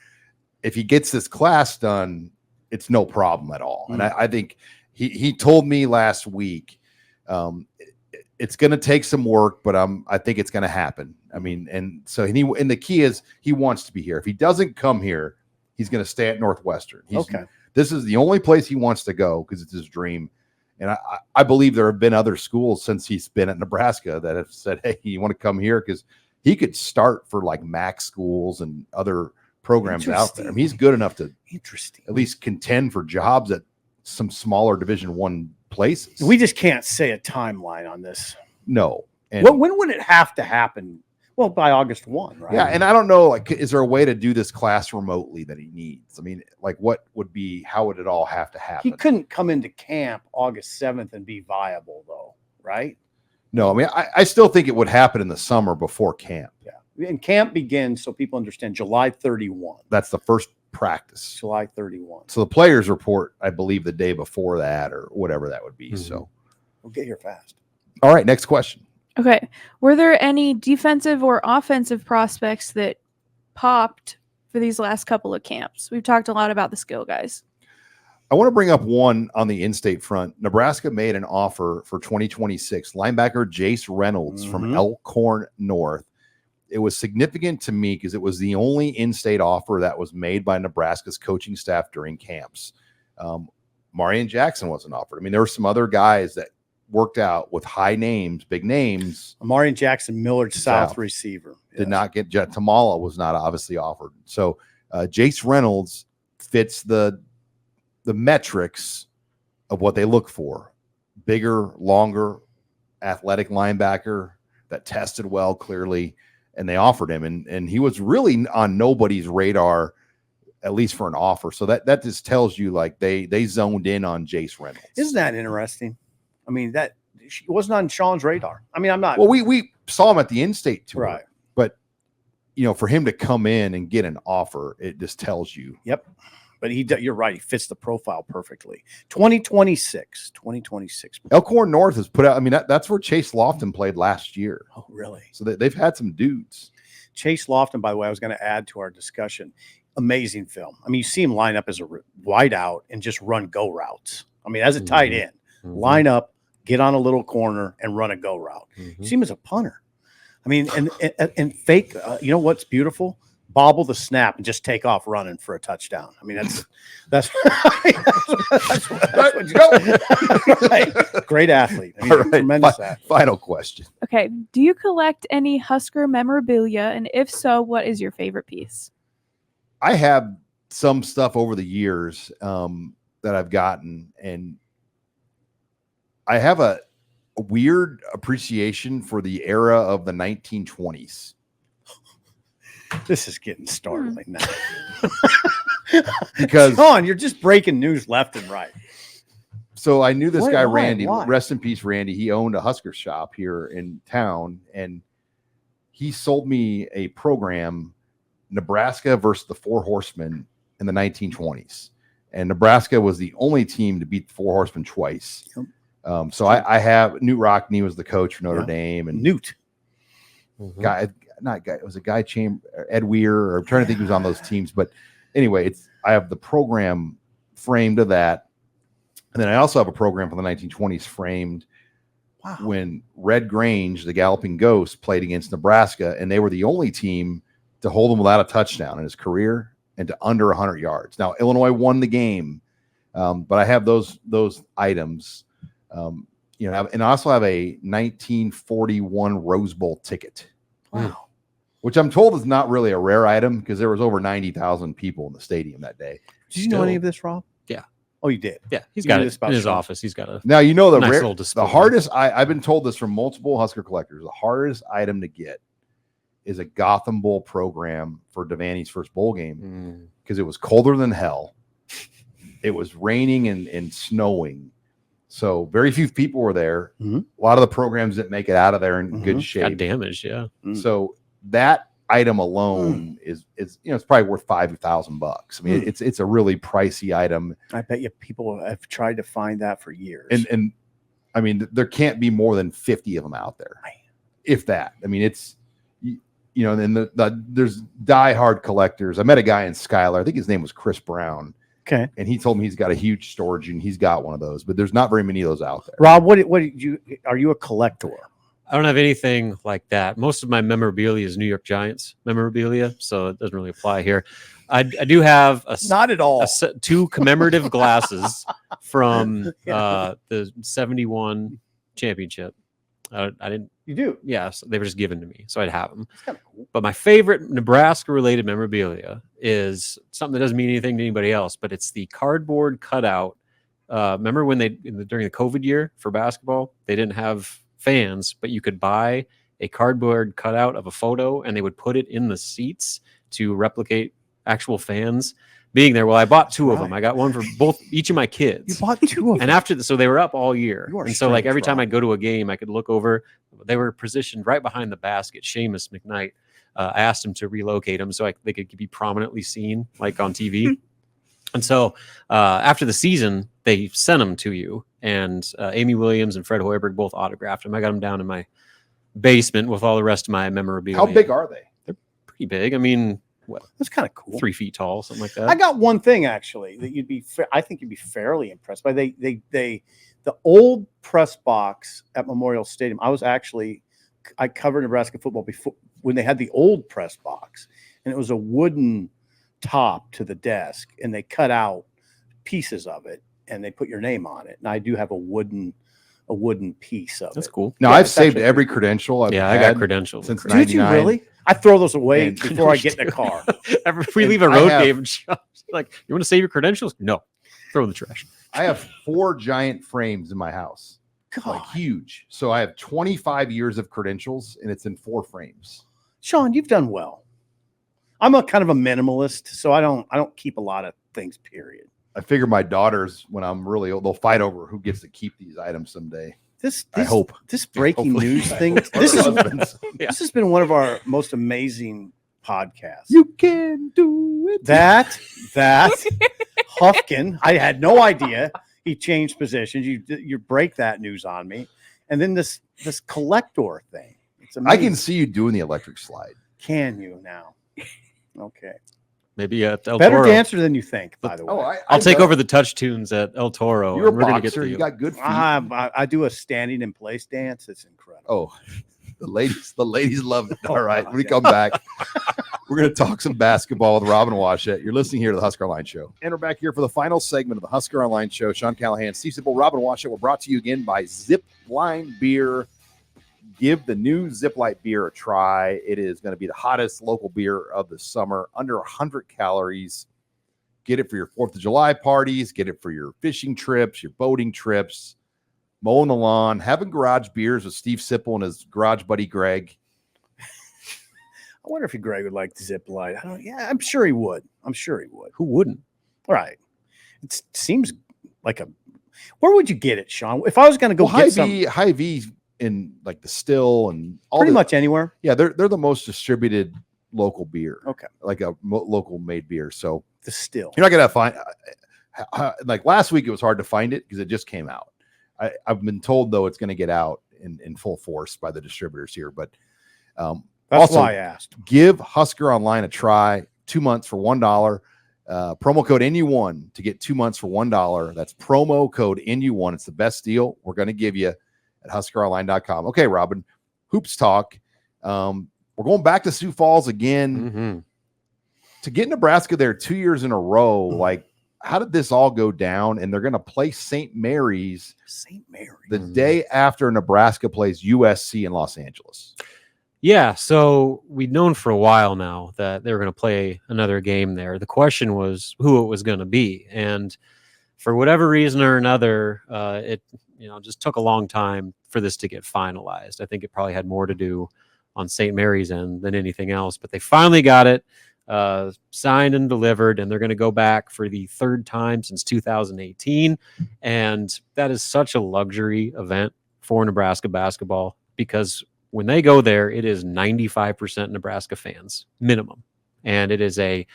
A: If he gets this class done, it's no problem at all. And I think he told me last week, it's going to take some work, but I think it's going to happen. I mean, and the key is he wants to be here. If he doesn't come here, he's going to stay at Northwestern. This is the only place he wants to go because it's his dream. And I believe there have been other schools since he's been at Nebraska that have said, hey, you want to come here? Because he could start for MAC schools and other programs out there. I mean, he's good enough to at least contend for jobs at some smaller Division I places.
B: We just can't say a timeline on this.
A: No. And
B: when would it have to happen? Well, by August 1, right?
A: Yeah, and I don't know, is there a way to do this class remotely that he needs? I mean, how would it all have to happen?
B: He couldn't come into camp August 7th and be viable, though, right?
A: No, I mean, I still think it would happen in the summer before camp.
B: Yeah, and camp begins, so people understand, July 31.
A: That's the first practice.
B: July 31.
A: So the players report, I believe, the day before that or whatever that would be. So
B: we'll get here fast.
A: All right, next question.
D: Okay. Were there any defensive or offensive prospects that popped for these last couple of camps? We've talked a lot about the skill guys.
A: I want to bring up one on the in-state front. Nebraska made an offer for 2026 linebacker Jace Reynolds from Elkhorn North. It was significant to me because it was the only in-state offer that was made by Nebraska's coaching staff during camps. Marion Jackson wasn't offered. I mean, there were some other guys that worked out with high names, big names.
B: Marion Jackson, Millard South receiver.
A: Did not get Tamala was not obviously offered. So Jace Reynolds fits the metrics of what they look for. Bigger, longer, athletic linebacker that tested well, clearly, and they offered him. And he was really on nobody's radar, at least for an offer. So that just tells you they zoned in on Jace Reynolds.
B: Isn't that interesting? I mean, that wasn't on Sean's radar. I mean, I'm not.
A: Well, we saw him at the in-state tour,
B: Right.
A: But for him to come in and get an offer, it just tells you.
B: Yep. But you're right. He fits the profile perfectly. 2026.
A: Elkhorn North has put out. I mean, that's where Chase Lofton played last year.
B: Oh, really?
A: So they've had some dudes.
B: Chase Lofton, by the way, I was going to add to our discussion. Amazing film. I mean, you see him line up as a wide out and just run go routes. I mean, as a tight end, line up, get on a little corner, and run a go route. You see him as a punter. I mean, and fake. You know what's beautiful? Bobble the snap and just take off running for a touchdown. I mean, that's what you go. Right. Great athlete. I mean,
A: All right.
B: Tremendous athlete.
A: Final question.
D: Okay. Do you collect any Husker memorabilia? And if so, what is your favorite piece?
A: I have some stuff over the years that I've gotten, and I have a weird appreciation for the era of the 1920s.
B: This is getting startling now.
A: Because
B: Sean, you're just breaking news left and right.
A: So I knew this guy, Randy.
B: Why?
A: Rest in peace, Randy. He owned a Husker shop here in town, and he sold me a program, Nebraska versus the Four Horsemen in the 1920s. And Nebraska was the only team to beat the Four Horsemen twice.
B: Yep.
A: So I have Newt Rockney was the coach for Notre Dame, and
B: Newt.
A: It was a guy Ed Weir, or I'm trying to think who was on those teams. But anyway, I have the program framed of that. And then I also have a program from the 1920s framed when Red Grange, the Galloping Ghost, played against Nebraska, and they were the only team to hold him without a touchdown in his career and to under 100 yards. Now, Illinois won the game, but I have those items. And I also have a 1941 Rose Bowl ticket.
B: Wow.
A: Which I'm told is not really a rare item because there was over 90,000 people in the stadium that day.
B: Did you know any of this, Rob?
C: Yeah.
B: Oh, you did?
C: Yeah. He's
B: You
C: got
B: knew
C: it
B: this about
C: in his
B: Sean?
C: office. He's got a
A: Now, the
C: nice little display.
A: the hardest, I've been told this from multiple Husker collectors, the hardest item to get is a Gotham Bowl program for Devaney's first bowl game because it was colder than hell. It was raining and snowing. So very few people were there. A lot of the programs didn't make it out of there in good shape.
C: Got damaged, yeah.
A: So that item alone is it's probably worth $5,000. I mean, it's a really pricey item.
B: I bet you people have tried to find that for years.
A: And I mean, there can't be more than 50 of them out there, if that. I mean, it's and then there's diehard collectors. I met a guy in Schuyler. I think his name was Chris Brown.
B: Okay.
A: And he told me he's got a huge storage and he's got one of those, but there's not very many of those out there.
B: Rob, are you a collector?
C: I don't have anything like that. Most of my memorabilia is New York Giants memorabilia, so it doesn't really apply here. I do have
B: Not at all.
C: two commemorative glasses from the 71 championship. I didn't.
B: You do?
C: Yes, they were just given to me, so I'd have them.
B: That's kind of cool.
C: But my favorite Nebraska-related memorabilia is something that doesn't mean anything to anybody else, but it's the cardboard cutout. Remember when during the COVID year for basketball, they didn't have fans, but you could buy a cardboard cutout of a photo, and they would put it in the seats to replicate actual fans being there. Well, I bought two of them. I got one for each of my kids.
B: You bought two of them?
C: And so they were up all year.
B: You are
C: And so like
B: strange,
C: every time
B: Rob.
C: I'd go to a game, I could look over. They were positioned right behind the basket. Seamus McKnight. I asked him to relocate them so they could be prominently seen, like on TV. And so after the season, they sent them to you. And Amy Williams and Fred Hoiberg both autographed them. I got them down in my basement with all the rest of my memorabilia.
A: How big are they?
C: They're pretty big. I mean, what?
B: That's kind of cool.
C: 3 feet tall, something like that.
B: I got one thing actually that I think you'd be fairly impressed by. The old press box at Memorial Stadium. I covered Nebraska football before when they had the old press box, and it was a wooden top to the desk, and they cut out pieces of it and they put your name on it. And I do have a wooden piece of it.
C: That's cool.
A: Now,
B: Yeah,
A: I've
B: it's
A: saved
B: actually
A: every
B: pretty cool.
A: credential I've
C: I
A: had
C: got credentials.
A: since
B: Did you
A: 99.
B: really? I throw those away
A: And-
B: before I get in the car.
C: If we
A: And
C: leave a
A: I
C: road
A: have-
C: game, like, you want to save your credentials? No, throw in the trash.
A: I have 4 giant frames in my house, like huge. So I have 25 years of credentials, and it's in 4 frames.
B: Sean, you've done well. I'm a kind of a minimalist, so I don't keep a lot of things, period.
A: I figure my daughters, when I'm really old, they'll fight over who gets to keep these items someday. I hope.
B: This breaking
A: Hopefully.
B: I thing. This has been one of our most amazing podcasts.
A: You can do it.
B: That Huffkin. I had no idea he changed positions. You break that news on me, and then this collector thing. It's amazing.
A: I can see you doing the electric slide.
B: Can you now? Okay.
C: Maybe at El
B: Better
C: Toro.
B: dancer than you think, by the way.
A: Oh,
C: I'll take over the touch tunes at El Toro.
A: You're a
C: and we're gonna
A: boxer.
C: get
A: You got good feet.
B: I do a standing in place dance. It's incredible.
A: Oh, the ladies love it. All right, when we come back, we're going to talk some basketball with Robin Washett. You're listening here to the Husker Online Show. And we're back here for the final segment of the Husker Online Show. Sean Callahan, Steve Sipple, Robin Washett. We're brought to you again by Zipline Beer. Give the new ZipLite beer a try. It is going to be the hottest local beer of the summer, under 100 calories. Get it for your 4th of July parties. Get it for your fishing trips, your boating trips, mowing the lawn, having garage beers with Steve Sipple and his garage buddy Greg.
B: I wonder if Greg would like ZipLite. I'm sure he would.
C: Who wouldn't?
B: All right. It seems like where would you get it, Sean? If I was going to go
A: Hy-Vee in like the Still and all
B: pretty much anywhere.
A: Yeah, they're the most distributed local beer.
B: Okay.
A: Like a local made beer. So
B: the Still.
A: You're not going to find like last week it was hard to find it because it just came out. I've been told though it's going to get out in full force by the distributors here, but
B: that's
A: also,
B: why I asked.
A: Give Husker Online a try. 2 months for $1. Promo code NU1 to get 2 months for $1. That's promo code NU1. It's the best deal we're going to give you at HuskerOnline.com. Okay, Robin, hoops talk. We're going back to Sioux Falls again.
C: Mm-hmm.
A: To get Nebraska there 2 years in a row, like, how did this all go down? And they're going to play St. Mary's the day after Nebraska plays USC in Los Angeles.
C: Yeah, so we'd known for a while now that they were going to play another game there. The question was who it was going to be, and for whatever reason or another, it just took a long time for this to get finalized. I think it probably had more to do on St. Mary's end than anything else, but they finally got it signed and delivered, and they're going to go back for the third time since 2018, and that is such a luxury event for Nebraska basketball because when they go there, it is 95% Nebraska fans, minimum. And it is a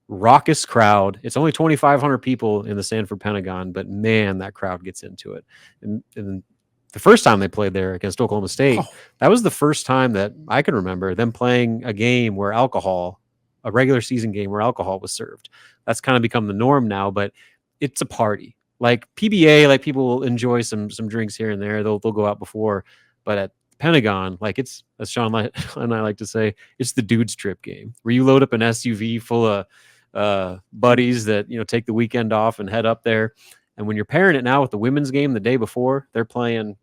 C: raucous crowd. It's only 2,500 people in the Sanford Pentagon, but man, that crowd gets into it. And the first time they played there against Oklahoma State, that was the first time that I can remember them playing a game where a regular season game where alcohol was served. That's kind of become the norm now, but it's a party. Like PBA, like people will enjoy some drinks here and there. They'll go out before, but at Pentagon, like it's, as Sean and I like to say, it's the dude's trip game where you load up an SUV full of buddies that take the weekend off and head up there. And when you're pairing it now with the women's game the day before, they're playing.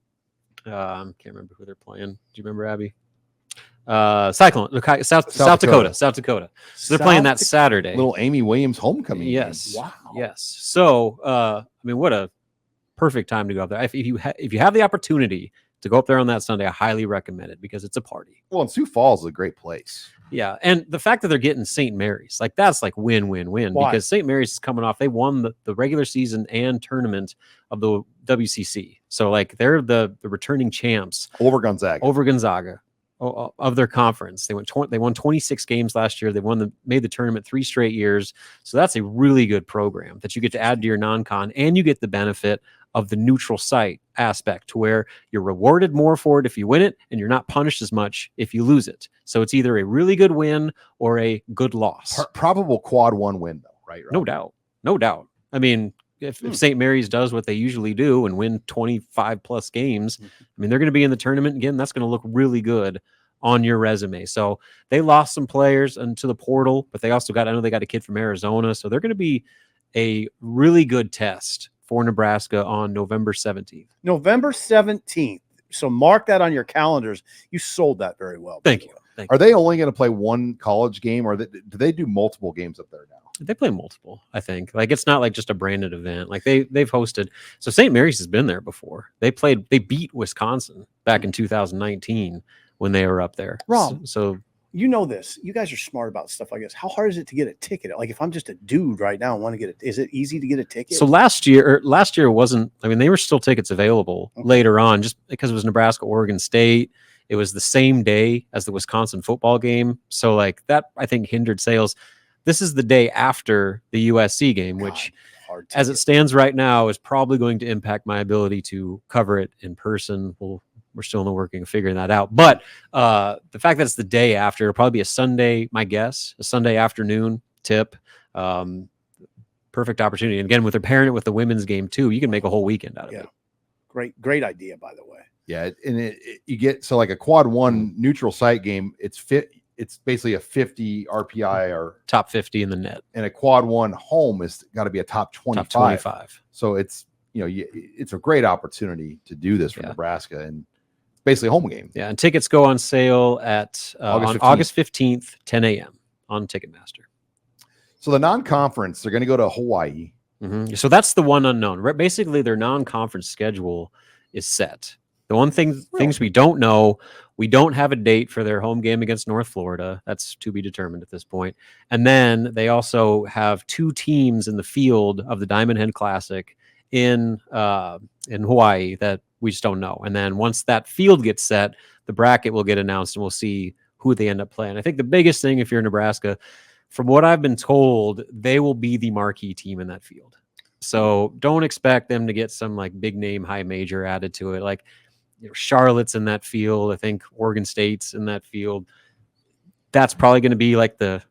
C: Can't remember who they're playing. Do you remember, Abby? Cyclone, South Dakota. So they're playing that Saturday.
A: Little Amy Williams homecoming.
C: Yes.
A: Game. Wow.
C: Yes. So what a perfect time to go up there. If you have the opportunity to go up there on that Sunday, I highly recommend it because it's a party.
A: Well, and Sioux Falls is a great place.
C: Yeah, and the fact that they're getting St. Mary's, like that's like win-win-win.
B: Why?
C: Because St. Mary's is coming off. They won the regular season and tournament of the WCC. So like they're the returning champs
A: over Gonzaga
C: of their conference. They won 26 games last year. They made the tournament 3 straight years. So that's a really good program that you get to add to your non-con, and you get the benefit of the neutral site aspect to where you're rewarded more for it if you win it, and you're not punished as much if you lose it. So it's either a really good win or a good loss.
A: Probable quad 1 win though, right?
C: No doubt. I mean, if St. Mary's does what they usually do and win 25 plus games, I mean, they're going to be in the tournament again. That's going to look really good on your resume. So they lost some players into the portal, but they also I know they got a kid from Arizona. So they're going to be a really good test for Nebraska on November 17th.
B: November 17th. So mark that on your calendars. You sold that very well.
C: Thank you.
A: Are they only going to play one college game, or do they do multiple games up there now?
C: They play multiple, I think. Like it's not like just a branded event. Like they've hosted. So St. Mary's has been there before. They beat Wisconsin back in 2019 when they were up there.
B: Rob,
C: So
B: you know this. You guys are smart about stuff like this. How hard is it to get a ticket? Like if I'm just a dude right now and want to get it, is it easy to get a ticket?
C: So last year wasn't, I mean, they were still tickets available later on just because it was Nebraska, Oregon State. It was the same day as the Wisconsin football game. So like that, I think hindered sales. This is the day after the USC game, which as it stands right now is probably going to impact my ability to cover it in person. We're still in the working of figuring that out. But the fact that it's the day after, it'll probably be a Sunday, my guess, a Sunday afternoon tip. Perfect opportunity. And again, with pairing it with the women's game too, you can make a whole weekend out of it. Great idea, by the way.
A: Yeah, and you get like a quad one neutral site game. It's basically a 50 RPI or
C: top 50 in the net,
A: and a quad one home is got to be a top 25.
C: Top 25.
A: So it's it's a great opportunity to do this for Nebraska, and it's basically a home game.
C: Yeah, and tickets go on sale at August 15th, 10 a.m. on Ticketmaster. So
A: the non-conference, they're going to go to Hawaii.
C: Mm-hmm. So that's the one unknown. Basically, their non-conference schedule is set. The one things we don't know, we don't have a date for their home game against North Florida. That's to be determined at this point. And then they also have 2 teams in the field of the Diamond Head Classic in Hawaii that we just don't know. And then once that field gets set, the bracket will get announced and we'll see who they end up playing. I think the biggest thing, if you're in Nebraska, from what I've been told, they will be the marquee team in that field. So don't expect them to get some like big name high major added to it. Like, Charlotte's in that field. I think Oregon State's in that field. That's probably going to be like the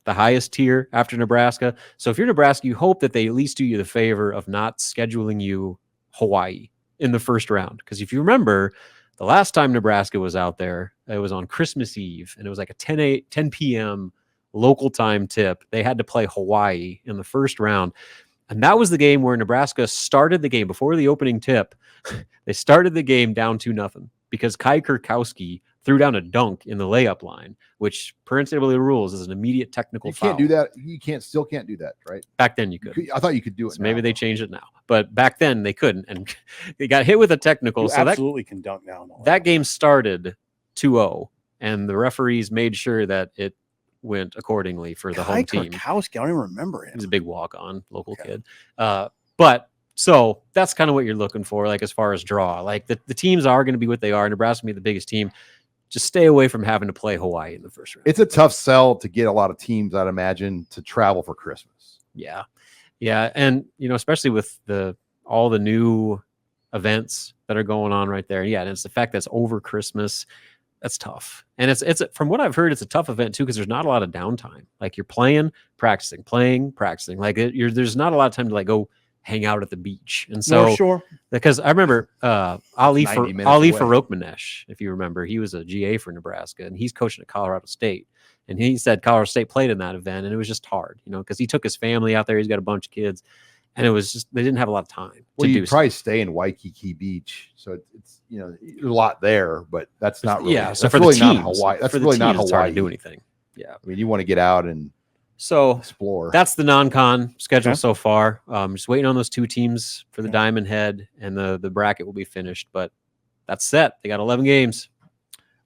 C: highest tier after Nebraska. So if you're Nebraska, you hope that they at least do you the favor of not scheduling you Hawaii in the first round. Because if you remember, the last time Nebraska was out there, it was on Christmas Eve, and it was like a 10 p.m. local time tip. They had to play Hawaii in the first round. And that was the game where Nebraska started the game before the opening tip. They started the game down 2-0 because Kai Kurkowski threw down a dunk in the layup line, which per NCAA rules is an immediate technical foul.
A: You can't do that. You still can't do that, right?
C: Back then you could.
A: I thought you could do it.
C: So maybe they changed it now, but back then they couldn't, and they got hit with a technical.
B: You absolutely can dunk now.
C: That game started 2-0, and the referees made sure that it went accordingly for the home team.
B: Kurkowski, I don't even remember him.
C: He was a big walk-on local kid. But so that's kind of what you're looking for, like as far as draw. Like the teams are going to be what they are. Nebraska will be the biggest team. Just stay away from having to play Hawaii in the first round.
A: It's a tough sell to get a lot of teams, I'd imagine, to travel for Christmas.
C: Yeah. Yeah. And, especially with all the new events that are going on right there. Yeah. And it's the fact that it's over Christmas. That's tough. And it's from what I've heard, it's a tough event too, because there's not a lot of downtime. Like you're playing, practicing. Like there's not a lot of time to like go hang out at the beach. And so,
B: sure.
C: Because I remember Ali Farokhmanesh, if you remember, he was a GA for Nebraska, and he's coaching at Colorado State. And he said Colorado State played in that event, and it was just hard, because he took his family out there. He's got a bunch of kids, and it was just they didn't have a lot of time.
A: Well, you probably stay in Waikiki Beach, so it's there's a lot there, but that's not really.
C: Yeah, so
A: for
C: really
A: the teams, not Hawaii. That's really not Hawaii.
C: It's hard to do anything. Yeah,
A: I mean, you want to get out and explore.
C: That's the non-con schedule so far. Just waiting on those 2 teams for the Diamond Head, and the bracket will be finished. But that's set. They got 11 games.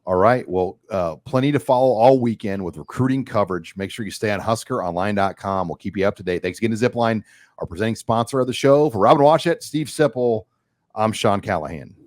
A: All right. Well, plenty to follow all weekend with recruiting coverage. Make sure you stay on HuskerOnline.com. We'll keep you up to date. Thanks again to Zipline, our presenting sponsor of the show. For Robin Washett, Steve Sipple, I'm Sean Callahan.